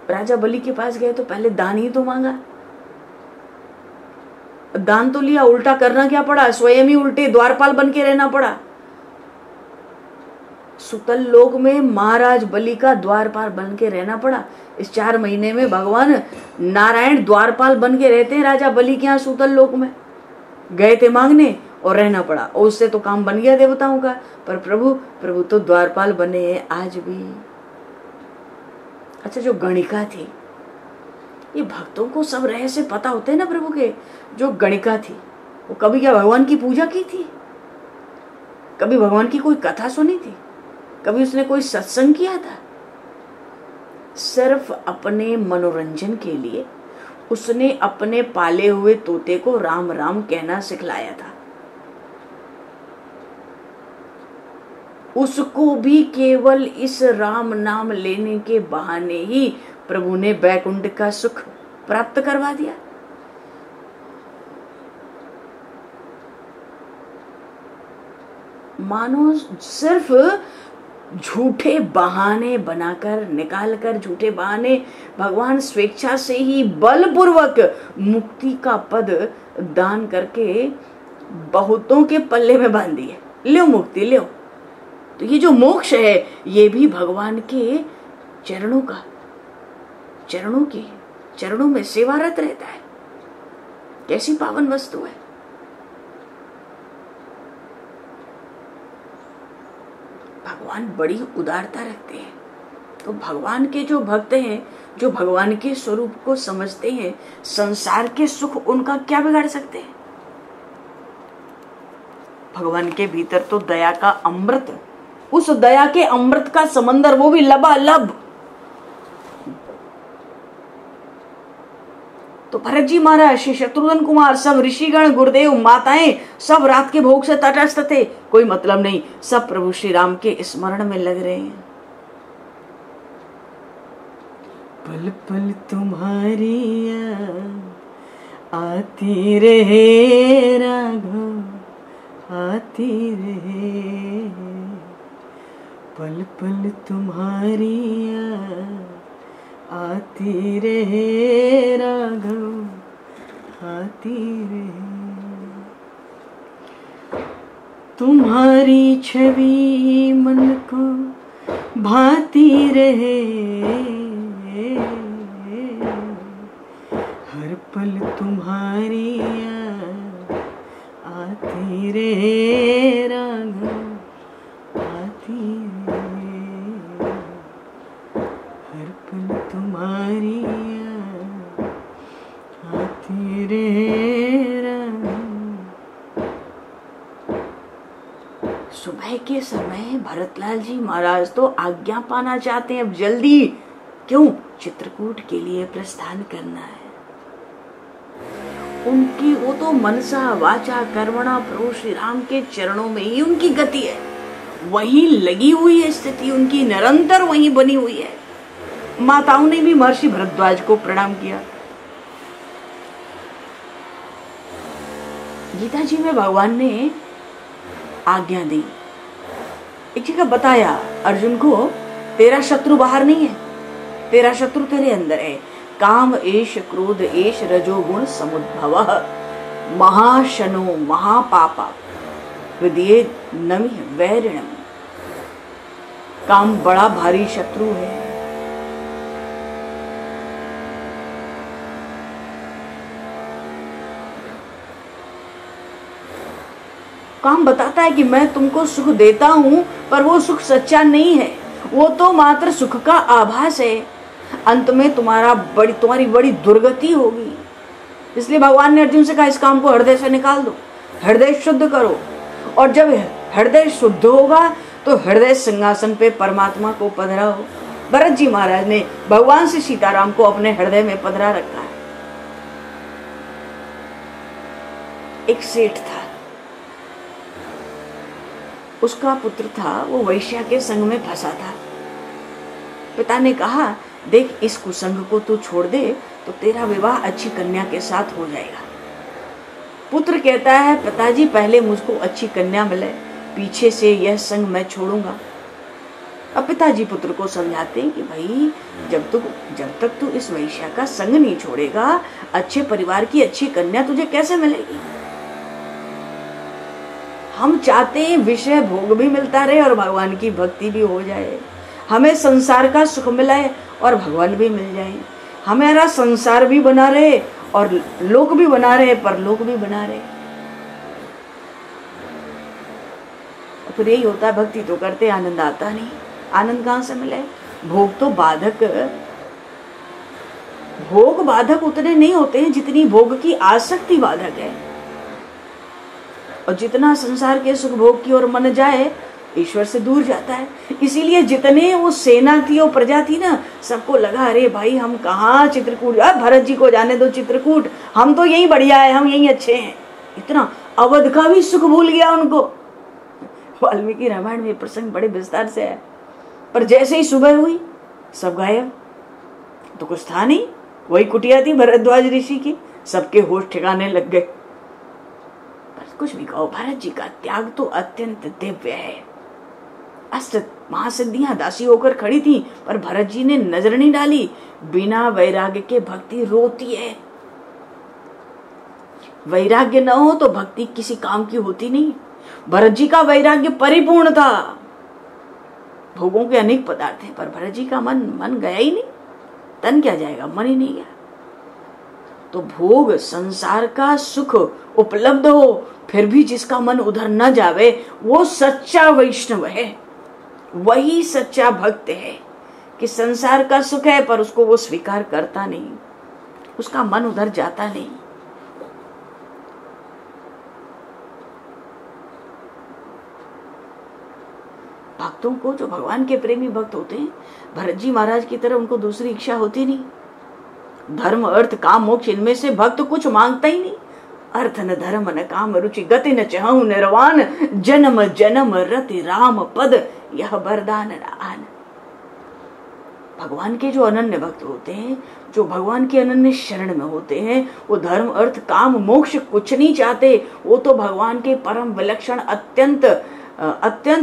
राजा बलि के पास गए तो पहले दान ही तो मांगा। दान तो लिया, उल्टा करना क्या पड़ा? स्वयं ही उल्टे द्वारपाल बन के रहना पड़ा। सुतल लोक में महाराज बलि का द्वारपाल बन के रहना पड़ा। इस 4 महीने में भगवान नारायण द्वारपाल बन के रहते हैं राजा बलि के यहाँ सुतल लोक में। गए थे मांगने और रहना पड़ा, और उससे तो काम बन गया देवताओं का। पर प्रभु तो द्वारपाल बने हैं आज भी। अच्छा, जो गणिका थी, ये भक्तों को सब रहस्य पता होते हैं ना प्रभु के। जो गणिका थी वो कभी क्या भगवान की पूजा की थी? कभी भगवान की कोई कथा सुनी थी? कभी उसने कोई सत्संग किया था? सिर्फ अपने मनोरंजन के लिए उसने अपने पाले हुए तोते को राम राम कहना सिखलाया था। उसको भी केवल इस राम नाम लेने के बहाने ही प्रभु ने बैकुंठ का सुख प्राप्त करवा दिया। मानो सिर्फ झूठे बहाने बनाकर, निकालकर झूठे बहाने भगवान स्वेच्छा से ही बलपूर्वक मुक्ति का पद दान करके बहुतों के पल्ले में बांध दिए, लो मुक्ति लो। तो ये जो मोक्ष है ये भी भगवान के चरणों का, चरणों में सेवारत रहता है। कैसी पावन वस्तु है। भगवान बड़ी उदारता रखते हैं। तो भगवान के जो भक्त हैं, जो भगवान के स्वरूप को समझते हैं, संसार के सुख उनका क्या बिगाड़ सकते हैं। भगवान के भीतर तो दया का अमृत, उस दया के अमृत का समंदर, वो भी लबालब। तो भरत जी महाराज, श्री शत्रुघ्न कुमार, सब ऋषिगण, गुरुदेव, माताएं सब रात के भोग से तटस्थ थे। कोई मतलब नहीं, सब प्रभु श्री राम के स्मरण में लग रहे हैं। पल पल तुम्हारी आती रहे राघव, आती रहे। पल पल तुम्हारी आती रहे राघव, आती रहे। तुम्हारी छवि मन को भाती रहे, हर पल तुम्हारी आती रहे राघव, आती रहे। हर पल तुम्हारी आती रहे राघव। सुबह के समय भरतलाल जी महाराज तो आज्ञा पाना चाहते हैं अब जल्दी। क्यों? चित्रकूट के लिए प्रस्थान करना है। उनकी वो तो मनसा वाचा कर्मणा प्रभु श्री राम के चरणों में ही उनकी गति है, वहीं लगी हुई है स्थिति उनकी, निरंतर वहीं बनी हुई है। माताओं ने भी महर्षि भरद्वाज को प्रणाम किया। गीता जी में भगवान ने आज्ञा दी, एक जगह बताया अर्जुन को, तेरा शत्रु बाहर नहीं है, तेरा शत्रु तेरे अंदर है। काम एष क्रोध एष रजोगुण समुद्भवः महाशनो महापापा हृदये नमिः वैरिणम्। काम बड़ा भारी शत्रु है। काम बताता है कि मैं तुमको सुख देता हूं, पर वो सुख सच्चा नहीं है, वो तो मात्र सुख का आभास है। अंत में तुम्हारी बड़ी दुर्गति होगी। इसलिए भगवान ने अर्जुन से कहा, इस काम को हृदय से निकाल दो, हृदय शुद्ध करो। और जब हृदय शुद्ध होगा तो हृदय सिंहासन पे परमात्मा को पधराओ। भरत जी महाराज ने भगवान से सीताराम को अपने हृदय में पधरा रखा है। एक सेठ था, उसका पुत्र था, वो वैश्या के संग में फंसा था। पिता ने कहा, देख इस कुसंग को तू छोड़ दे तो तेरा विवाह अच्छी कन्या के साथ हो जाएगा। पुत्र कहता है, पिताजी पहले मुझको अच्छी कन्या मिले, पीछे से यह संग मैं छोड़ूंगा। अब पिताजी पुत्र को समझाते हैं कि भाई जब तक तू इस वैश्या का संग नहीं छोड़ेगा, अच्छे परिवार की अच्छी कन्या तुझे कैसे मिलेगी। हम चाहते हैं विषय भोग भी मिलता रहे और भगवान की भक्ति भी हो जाए, हमें संसार का सुख मिले और भगवान भी मिल जाए, हमारा संसार भी बना रहे और लोक भी बना रहे, परलोक भी बना रहे। फिर यही होता है, भक्ति तो करते आनंद आता नहीं। आनंद कहां से मिले? भोग तो भोग बाधक उतने नहीं होते हैं जितनी भोग की आसक्ति बाधक है। और जितना संसार के सुख भोग की ओर मन जाए, ईश्वर से दूर जाता है। इसीलिए जितने वो सेना थी, वो प्रजा थी ना, सबको लगा अरे भाई हम कहाँ चित्रकूट, भरत जी को जाने दो चित्रकूट, हम तो यही बढ़िया है, हम यही अच्छे हैं। इतना अवध का भी सुख भूल गया उनको। वाल्मीकि रामायण में प्रसंग बड़े विस्तार से है, पर जैसे ही सुबह हुई सब गायब, तो कुछ था नहीं, वही कुटिया थी भरद्वाज ऋषि की, सबके होश ठिकाने लग गए। पर कुछ भी कहो, भरत जी का त्याग तो अत्यंत दिव्य है। अष्ट महासिद्धियां दासी होकर खड़ी थी, पर भरत जी ने नजर नहीं डाली। बिना वैराग्य के भक्ति रोती है। वैराग्य न हो तो भक्ति किसी काम की होती नहीं। भरत जी का वैराग्य परिपूर्ण था। भोगों के अनेक पदार्थ हैं, पर भरत जी का मन गया ही नहीं। तन क्या जाएगा, मन ही नहीं गया। तो भोग संसार का सुख उपलब्ध हो, फिर भी जिसका मन उधर न जावे, वो सच्चा वैष्णव है, वही सच्चा भक्त है कि संसार का सुख है पर उसको वो स्वीकार करता नहीं, उसका मन उधर जाता नहीं। भक्तों को, जो भगवान के प्रेमी भक्त होते हैं, भरत जी महाराज की तरह उनको दूसरी इच्छा होती नहीं। धर्म अर्थ काम मोक्ष, इनमें से भक्त कुछ मांगता ही नहीं। अर्थ न धर्म न काम रुचि गति न चाहूं निर्वाण, जन्म जन्म रति राम पद यह वरदान आन। भगवान के जो अनन्य भक्त होते हैं, जो भगवान के अनन्य शरण में होते हैं, वो धर्म अर्थ काम मोक्ष कुछ नहीं चाहते। वो तो भगवान के परम विलक्षण अत्यंत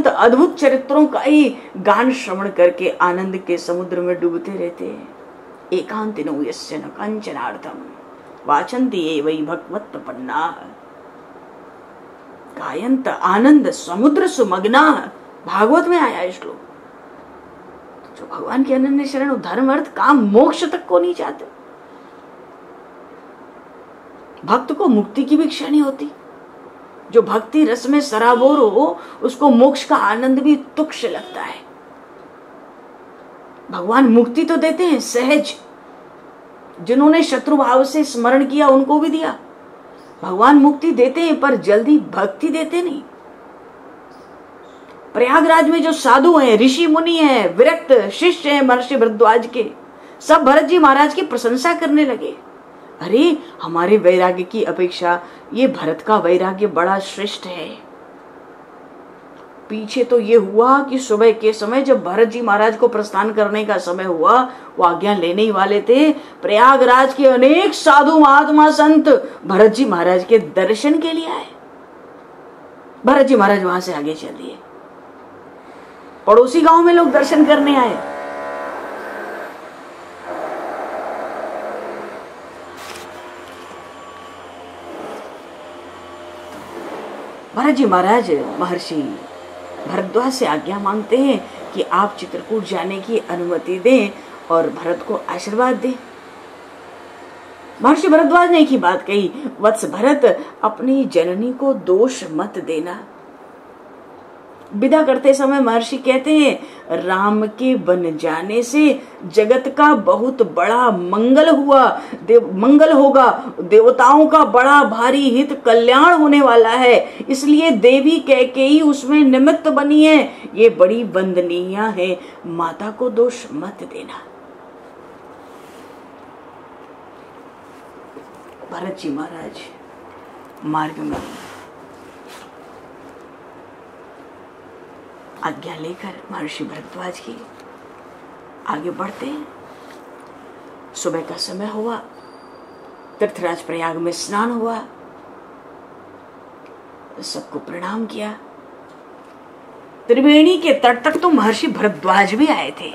अद्भुत चरित्रों का ही गान श्रवण करके आनंद के समुद्र में डूबते रहते हैं। एकांतिनो यस्य न कंचनार्थम वाचन्ति ये वै भगवत प्रपन्नाः गायन्त आनंद समुद्र सुमग्ना। भागवत में आया श्लोक। जो भगवान के अनन्य शरण, धर्म अर्थ काम मोक्ष तक को नहीं चाहते। भक्त को मुक्ति की भी इच्छा नहीं होती। जो भक्ति रस में सराबोर हो, उसको मोक्ष का आनंद भी तुक्ष लगता है। भगवान मुक्ति तो देते हैं सहज, जिन्होंने शत्रु भाव से स्मरण किया उनको भी दिया। भगवान मुक्ति देते हैं, पर जल्दी भक्ति देते नहीं। प्रयागराज में जो साधु हैं, ऋषि मुनि हैं, विरक्त शिष्य हैं महर्षि भरद्वाज के, सब भरत जी महाराज की प्रशंसा करने लगे। अरे, हमारे वैराग्य की अपेक्षा ये भरत का वैराग्य बड़ा श्रेष्ठ है। पीछे तो ये हुआ कि सुबह के समय जब भरत जी महाराज को प्रस्थान करने का समय हुआ, वो आज्ञा लेने ही वाले थे, प्रयागराज के अनेक साधु महात्मा संत भरत जी महाराज के दर्शन के लिए आए। भरत जी महाराज वहां से आगे चल दिए। पड़ोसी गांव में लोग दर्शन करने आए। भरत जी महाराज महर्षि भरद्वाज से आज्ञा मांगते हैं कि आप चित्रकूट जाने की अनुमति दें और भरत को आशीर्वाद दें। महर्षि भरद्वाज ने एक ही बात कही, वत्स भरत, अपनी जननी को दोष मत देना। विदा करते समय महर्षि कहते हैं, राम के बन जाने से जगत का बहुत बड़ा मंगल होगा, देवताओं का बड़ा भारी हित कल्याण होने वाला है, इसलिए देवी कैकेयी उसमें निमित्त बनी है। ये बड़ी वंदनीय है, माता को दोष मत देना। भरत जी महाराज मार्ग में आज्ञा लेकर महर्षि भरद्वाज की आगे बढ़ते हैं। सुबह का समय हुआ, तीर्थराज प्रयाग में स्नान हुआ, सबको प्रणाम किया। त्रिवेणी के तट तक तो महर्षि भरद्वाज भी आए थे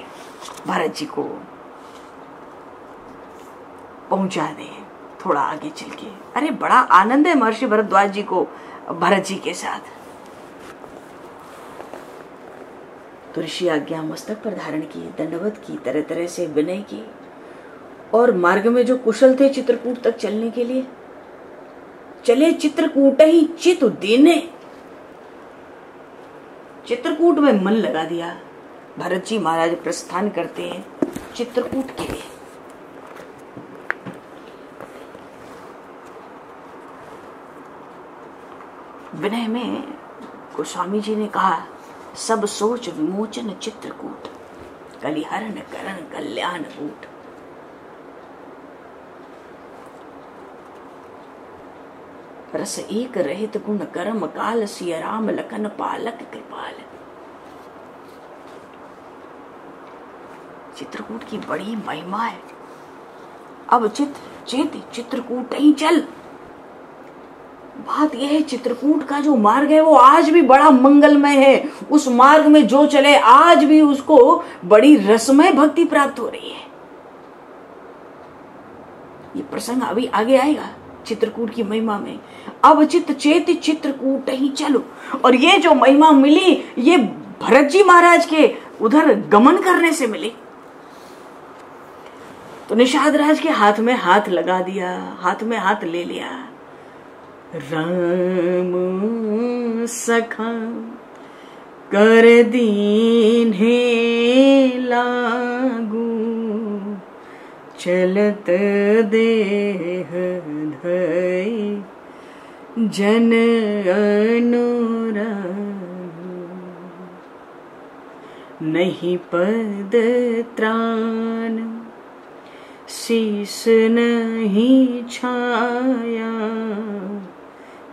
भरत जी को पहुंचा दे थोड़ा आगे चल के। अरे, बड़ा आनंद है महर्षि भरद्वाज जी को भरत जी के साथ। तो ऋषि आज्ञा मस्तक पर धारण की, दंडवत की, तरह तरह से विनय की, और मार्ग में जो कुशल थे चित्रकूट तक चलने के लिए चले। चित्रकूट ही चित दीने, चित्रकूट में मन लगा दिया। भरत जी महाराज प्रस्थान करते हैं चित्रकूट के लिए। विनय में गोस्वामी जी ने कहा, सब सोच विमोचन चित्रकूट, कलिहरण करण कल्याण कूट। रस एक रहित गुण कर्म काल सिया राम लखन पालक कृपाल। चित्रकूट की बड़ी महिमा है। अब चित चेत चित्रकूट ही चल। बात यह है, चित्रकूट का जो मार्ग है वो आज भी बड़ा मंगलमय है। उस मार्ग में जो चले आज भी उसको बड़ी रसमय भक्ति प्राप्त हो रही है। ये प्रसंग अभी आगे आएगा चित्रकूट की महिमा में। अब चित चेत चित्रकूट ही चलो। और ये जो महिमा मिली ये भरत जी महाराज के उधर गमन करने से मिली। तो निषाद राज के हाथ में हाथ लगा दिया, हाथ में हाथ ले लिया। राम सखा कर दीन है लागू चलत देह धई जन अनुराग नहीं पद त्राण शीस नहीं छाया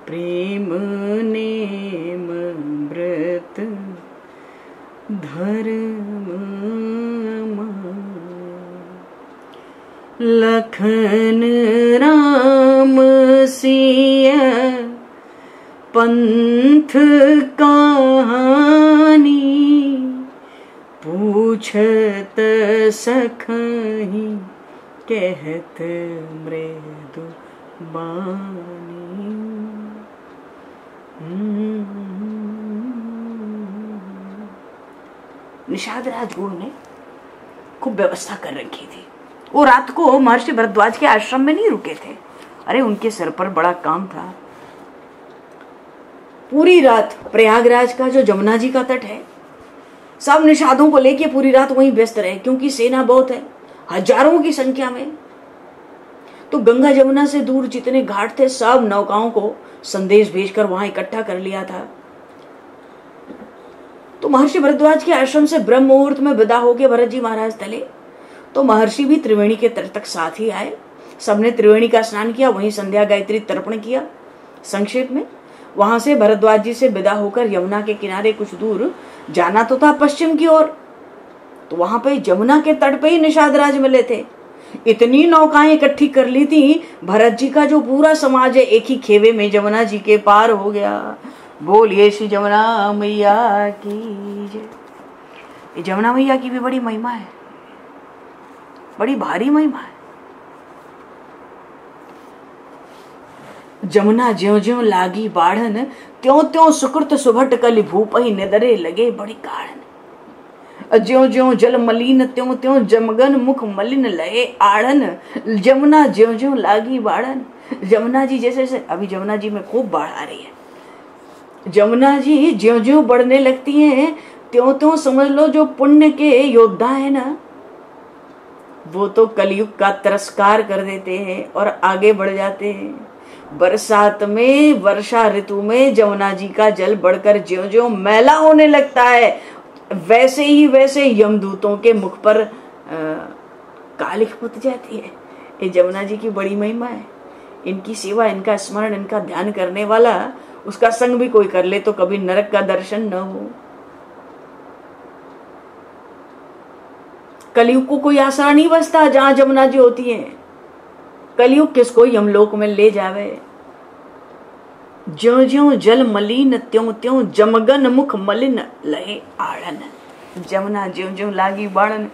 प्रेम नेम व्रत धर्म लखन राम सिया पंथ कहानी पूछत सखही कहत मृदु बानी। निषाद राजगुरु ने खूब व्यवस्था कर रखी थी। वो रात को महर्षि भरद्वाज के आश्रम में नहीं रुके थे। अरे उनके सर पर बड़ा काम था। पूरी रात प्रयागराज का जो जमुना जी का तट है, सब निषादों को लेके पूरी रात वहीं व्यस्त रहे, क्योंकि सेना बहुत है, हजारों की संख्या में। तो गंगा जमुना से दूर जितने घाट थे सब नौकाओं को संदेश भेजकर वहां इकट्ठा कर लिया था। तो महर्षि भरद्वाज के आश्रम से ब्रह्म मुहूर्त में विदा होके भरत जी महाराज चले। तो महर्षि भी त्रिवेणी के तट तक साथ ही आए। सबने त्रिवेणी का स्नान किया, वहीं संध्या गायत्री तर्पण किया। संक्षेप में वहां से भरद्वाज जी से विदा होकर यमुना के किनारे कुछ दूर जाना तो था पश्चिम की ओर। तो वहां पे जमुना के तट पे ही निषाद राज मिले थे। इतनी नौकाएं इकट्ठी कर ली थी, भरत जी का जो पूरा समाज है एक ही खेवे में जमुना जी के पार हो गया। बोलिए श्री जमुना मैया की जय। ये जमुना मैया की भी बड़ी महिमा है, बड़ी भारी महिमा है। जमुना ज्यों ज्यों लागी बाढ़न त्यों त्यों सुकृत सुभट कलि भूपहि निदरे लगे बड़ी काढ़न। ज्यों ज्यों जल मलिन त्यों त्यों जमगन मुख मलिन लहे आड़न। जमुना ज्यों ज्यों लागी बाढ़न। जमुना जी जैसे अभी जमुना जी में खूब बाढ़ आ रही है। जमुना जी ज्यों ज्यों बढ़ने लगती हैं त्यों त्यों समझ लो जो पुण्य के योद्धा है ना, वो तो कलयुग का तिरस्कार कर देते हैं और आगे बढ़ जाते हैं। बरसात में, वर्षा ऋतु में जमुना जी का जल बढ़कर ज्यों ज्यों मैला होने लगता है, वैसे ही वैसे यमदूतों के मुख पर कालिख पुत जाती है। ये जमुना जी की बड़ी महिमा है। इनकी सेवा, इनका स्मरण, इनका ध्यान करने वाला, उसका संग भी कोई कर ले तो कभी नरक का दर्शन न हो। कलयुग को कोई आसरा नहीं बचता जहां जमुना जी होती है। कलयुग किसको यमलोक में ले जावे। ज्यों ज्यों जल मलिन त्यों त्यों जमगन मुख मलिन लहे आड़न। जमुना ज्यों ज्यों लागी बाड़न।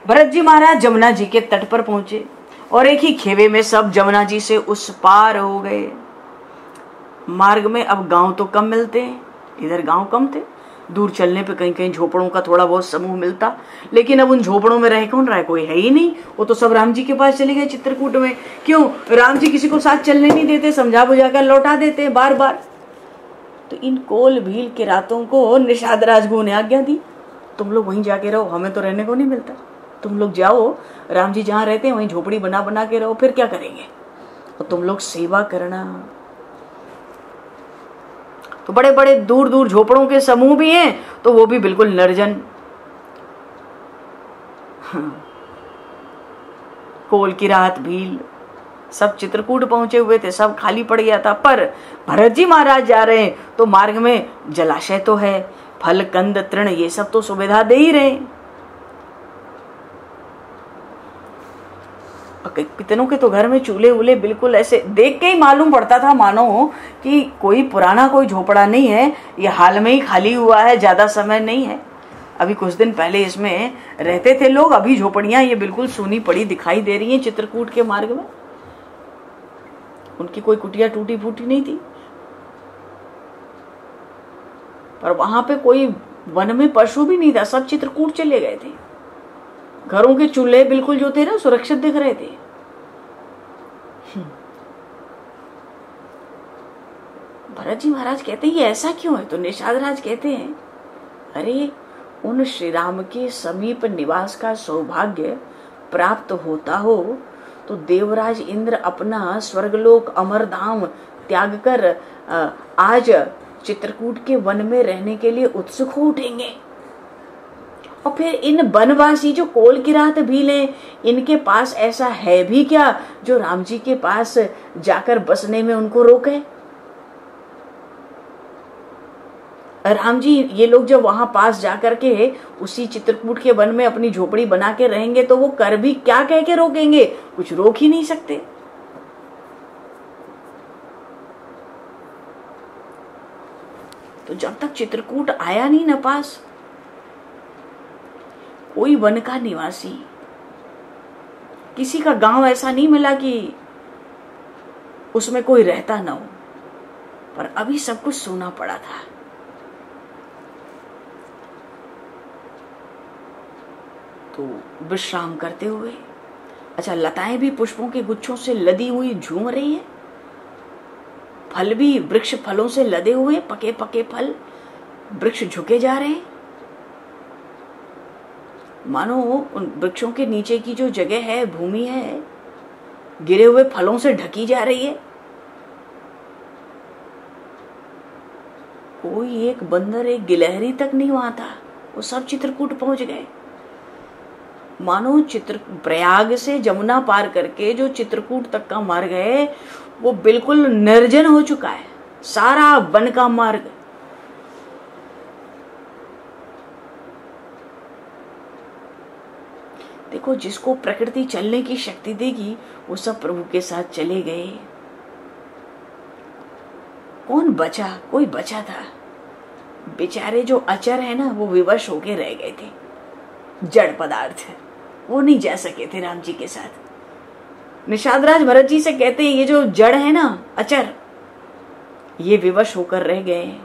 भरत जी महाराज जमुना जी के तट पर पहुंचे और एक ही खेवे में सब जमुना जी से उस पार हो गए। मार्ग में अब गांव तो कम मिलते हैं, इधर गांव कम थे। दूर चलने पे कहीं कहीं झोपड़ों का थोड़ा बहुत समूह मिलता, लेकिन अब उन झोपड़ों में रह कौन रहा है, कोई है ही नहीं। वो तो सब राम जी के पास चले गए चित्रकूट में। क्यों? राम जी किसी को साथ चलने नहीं देते, समझा बुझाकर लौटा देते बार बार। तो इन कोल भील के रातों को निषाद राजगुरु ने आज्ञा दी, तुम लोग वहीं जाके रहो, हमें तो रहने को नहीं मिलता। तुम लोग जाओ, राम जी जहाँ रहते हैं वहीं झोपड़ी बना बना के रहो, फिर क्या करेंगे, और तुम लोग सेवा करना। तो बड़े बड़े दूर दूर झोपड़ों के समूह भी हैं, तो वो भी बिल्कुल निर्जन। कोल की रात भील, सब चित्रकूट पहुंचे हुए थे, सब खाली पड़ गया था। पर भरत जी महाराज जा रहे हैं तो मार्ग में जलाशय तो है, फल कंद तृण ये सब तो सुविधा दे ही रहे। कितनों के तो घर में चूल्हे वूल्हे बिल्कुल ऐसे देख के ही मालूम पड़ता था मानो कि कोई पुराना कोई झोपड़ा नहीं है, ये हाल में ही खाली हुआ है, ज्यादा समय नहीं है। अभी कुछ दिन पहले इसमें रहते थे लोग, अभी झोपड़ियां ये बिल्कुल सूनी पड़ी दिखाई दे रही हैं चित्रकूट के मार्ग में। उनकी कोई कुटिया टूटी फूटी नहीं थी। पर वहां पे कोई वन में पशु भी नहीं था, सब चित्रकूट चले गए थे। घरों के चूल्हे बिल्कुल जो थे ना सुरक्षित दिख रहे थे। भरत जी महाराज कहते हैं ये ऐसा क्यों है? तो निषाद राज कहते हैं अरे उन श्री राम के समीप निवास का सौभाग्य प्राप्त होता हो तो देवराज इंद्र अपना स्वर्गलोक अमरधाम त्याग कर आज चित्रकूट के वन में रहने के लिए उत्सुक हो उठेंगे। और फिर इन वनवासी जो कोल किरात भील हैं, इनके पास ऐसा है भी क्या जो राम जी के पास जाकर बसने में उनको रोके? राम जी ये लोग जब वहां पास जाकर के उसी चित्रकूट के वन में अपनी झोपड़ी बना के रहेंगे तो वो कर भी क्या कह के रोकेंगे? कुछ रोक ही नहीं सकते। तो जब तक चित्रकूट आया नहीं न पास, कोई वन का निवासी, किसी का गांव ऐसा नहीं मिला कि उसमें कोई रहता न हो। पर अभी सब कुछ सोना पड़ा था। तो विश्राम करते हुए, अच्छा लताएं भी पुष्पों के गुच्छों से लदी हुई झूम रही है, फल भी वृक्ष फलों से लदे हुए, पके पके फल, वृक्ष झुके जा रहे हैं। मानो उन वृक्षों के नीचे की जो जगह है, भूमि है, गिरे हुए फलों से ढकी जा रही है। कोई एक बंदर, एक गिलहरी तक नहीं वहां था, वो सब चित्रकूट पहुंच गए। मानो प्रयाग से जमुना पार करके जो चित्रकूट तक का मार्ग है वो बिल्कुल निर्जन हो चुका है, सारा वन का मार्ग। देखो जिसको प्रकृति चलने की शक्ति देगी वो सब प्रभु के साथ चले गए। कौन बचा? कोई बचा था? बेचारे जो अचर है ना वो विवश होके रह गए थे, जड़ पदार्थ, वो नहीं जा सके थे राम जी के साथ। निषादराज भरत जी से कहते हैं ये जो जड़ है ना, अचर, ये विवश होकर रह गए।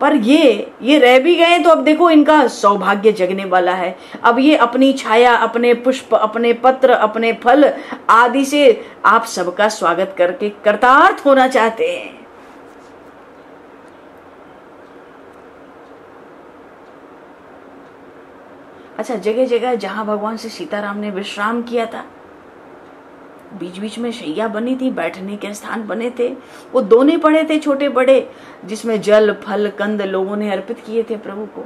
पर ये रह भी गए तो अब देखो इनका सौभाग्य जगने वाला है। अब ये अपनी छाया, अपने पुष्प, अपने पत्र, अपने फल आदि से आप सबका स्वागत करके कृतार्थ होना चाहते हैं। अच्छा जगह जगह जहां भगवान से सीताराम ने विश्राम किया था, बीच बीच में शैया बनी थी, बैठने के स्थान बने थे, वो दोने पड़े थे छोटे बड़े, जिसमें जल फल कंद लोगों ने अर्पित किए थे प्रभु को।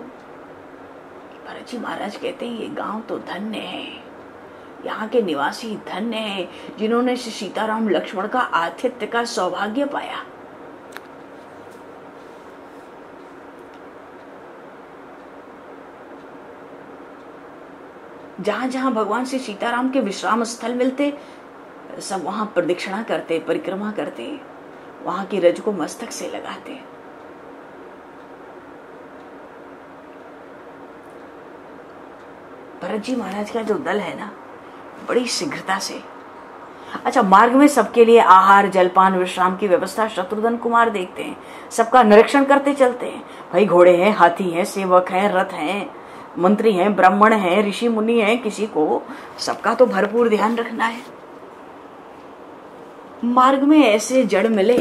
भरत जी महाराज कहते हैं ये गांव तो धन्य है, यहाँ के निवासी धन्य है जिन्होंने सीताराम लक्ष्मण का आतिथ्य का सौभाग्य पाया। जहां जहां भगवान से सीताराम के विश्राम स्थल मिलते सब वहां प्रदक्षिणा करते, परिक्रमा करते, वहां की रज को मस्तक से लगाते। भरत जी महाराज का जो दल है ना, बड़ी शीघ्रता से, अच्छा मार्ग में सबके लिए आहार जलपान विश्राम की व्यवस्था शत्रुघ्न कुमार देखते हैं, सबका निरीक्षण करते चलते हैं। भाई घोड़े हैं, हाथी हैं, सेवक हैं, रथ हैं, मंत्री हैं, ब्राह्मण हैं, ऋषि मुनि हैं, किसी को सबका तो भरपूर ध्यान रखना है। मार्ग में ऐसे जड़ मिले,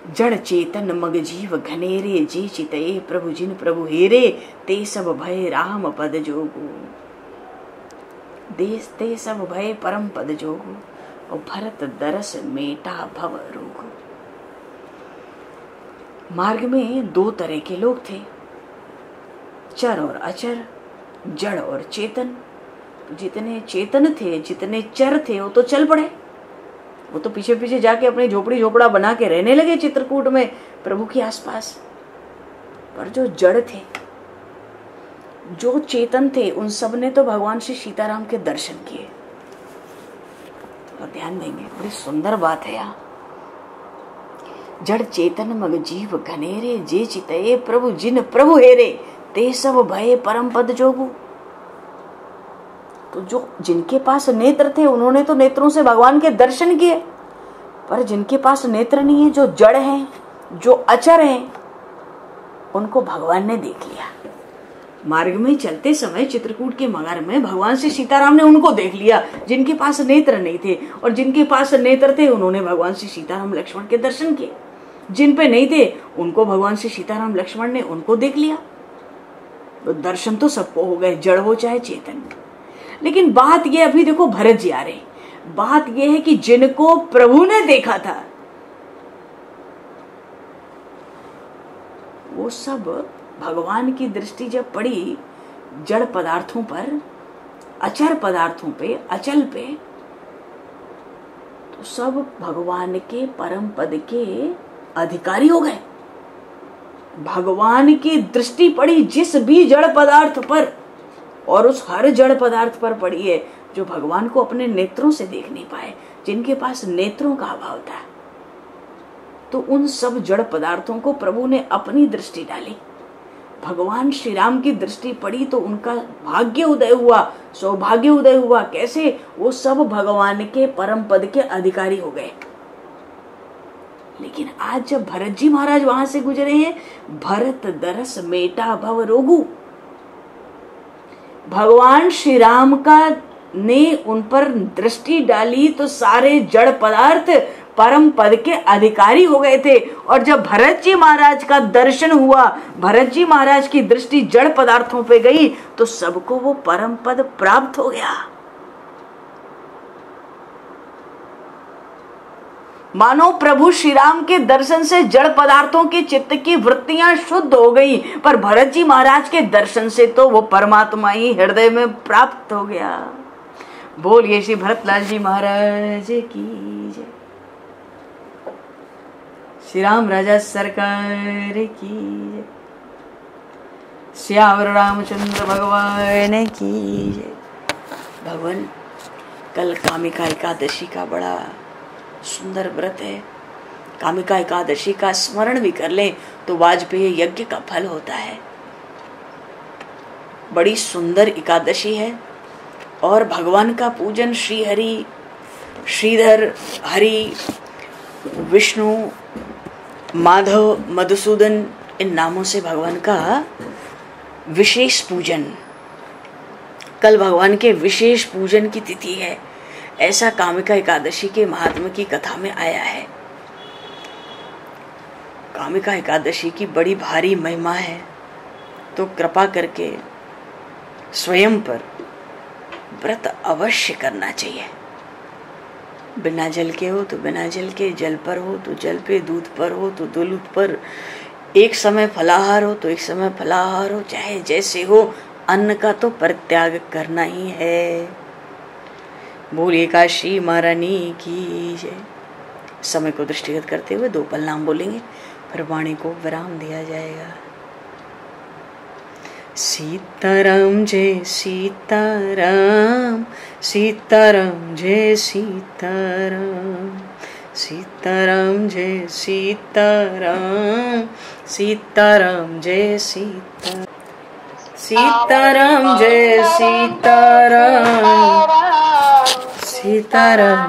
जड़ चेतन मग जीव घनेरे जे चितये प्रभु जिन प्रभु हेरे ते सब भय राम पद जोगु, देश ते सब भय परम पद जोगु और भरत दरस मेटा भव रोगु। मार्ग में दो तरह के लोग थे, चर और अचर, जड़ और चेतन। जितने चेतन थे, जितने चर थे, वो तो चल पड़े। वो तो पीछे पीछे जाके अपनी झोपड़ी झोपड़ा बना के रहने लगे चित्रकूट में प्रभु के आसपास। पर जो जड़ थे, जो चेतन थे, उन सब ने तो भगवान श्री सीताराम के दर्शन किए। तो ध्यान देंगे, बड़ी सुंदर बात है यहाँ। जड़ चेतन मग जीव घनेरे, जे चितये प्रभु जिन प्रभु हेरे, ते सब भये परम पद जोगु। तो जो जिनके पास नेत्र थे, उन्होंने तो नेत्रों से भगवान के दर्शन किए। पर जिनके पास नेत्र नहीं है, जो जड़ हैं, जो अचर हैं, उनको भगवान ने देख लिया। मार्ग में चलते समय चित्रकूट के मगर में भगवान श्री सीताराम ने उनको देख लिया, जिनके पास नेत्र नहीं थे। और जिनके पास नेत्र थे, उन्होंने भगवान श्री सीताराम लक्ष्मण के दर्शन किए। जिन पे नहीं थे, उनको भगवान श्री सीताराम लक्ष्मण ने उनको देख लिया। तो दर्शन तो सबको हो गए, जड़ हो चाहे चेतन। लेकिन बात ये, अभी देखो भरत जी आ रहे, बात ये है कि जिनको प्रभु ने देखा था, वो सब भगवान की दृष्टि जब पड़ी जड़ पदार्थों पर, अचर पदार्थों पे, अचल पे, तो सब भगवान के परम पद के अधिकारी हो गए। भगवान की दृष्टि पड़ी जिस भी जड़ पदार्थ पर, और उस हर जड़ पदार्थ पर पड़ी है जो भगवान को अपने नेत्रों से देख नहीं पाए, जिनके पास नेत्रों का अभाव था। तो उन सब जड़ पदार्थों को प्रभु ने अपनी दृष्टि डाली। भगवान श्री राम की दृष्टि पड़ी तो उनका भाग्य उदय हुआ, सौभाग्य उदय हुआ। कैसे? वो सब भगवान के परम पद के अधिकारी हो गए। लेकिन आज जब भरत जी महाराज वहां से गुजरे हैं, भरत दरस मेटा भव रोगु, भगवान श्री राम का ने उन पर दृष्टि डाली तो सारे जड़ पदार्थ परम पद के अधिकारी हो गए थे। और जब भरत जी महाराज का दर्शन हुआ, भरत जी महाराज की दृष्टि जड़ पदार्थों पे गई, तो सबको वो परम पद प्राप्त हो गया। मानो प्रभु श्री राम के दर्शन से जड़ पदार्थों के चित्त की वृत्तियां शुद्ध हो गई, पर भरत जी महाराज के दर्शन से तो वो परमात्मा ही हृदय में प्राप्त हो गया। बोलिए श्री भरतलाल जी महाराज की जय। श्री राम राजा सरकार की जय। श्यावर रामचंद्र भगवान की जय। भगवान, कल कामिका एकादशी का बड़ा सुंदर व्रत है। कामिका एकादशी का स्मरण भी कर लें तो वाजपेयी यज्ञ का फल होता है। बड़ी सुंदर एकादशी है और भगवान का पूजन श्री हरि, श्रीधर, हरि, विष्णु, माधव, मधुसूदन, इन नामों से भगवान का विशेष पूजन। कल भगवान के विशेष पूजन की तिथि है, ऐसा कामिका एकादशी के महात्म्य की कथा में आया है। कामिका एकादशी की बड़ी भारी महिमा है, तो कृपा करके स्वयं पर व्रत अवश्य करना चाहिए। बिना जल के हो तो बिना जल के, जल पर हो तो जल पे, दूध पर हो तो दूध पर, एक समय फलाहार हो तो एक समय फलाहार हो, चाहे जैसे हो, अन्न का तो परित्याग करना ही है। बोलिए काशी महारानी की जय। समय को दृष्टिगत करते हुए 2 पल नाम बोलेंगे, फिर वाणी को विराम दिया जाएगा। सीताराम जय सीताराम, सीताराम जय सीताराम, सीताराम जय सीताराम, सीताराम जय सीताराम, सीताराम जय सीताराम, सीताराम।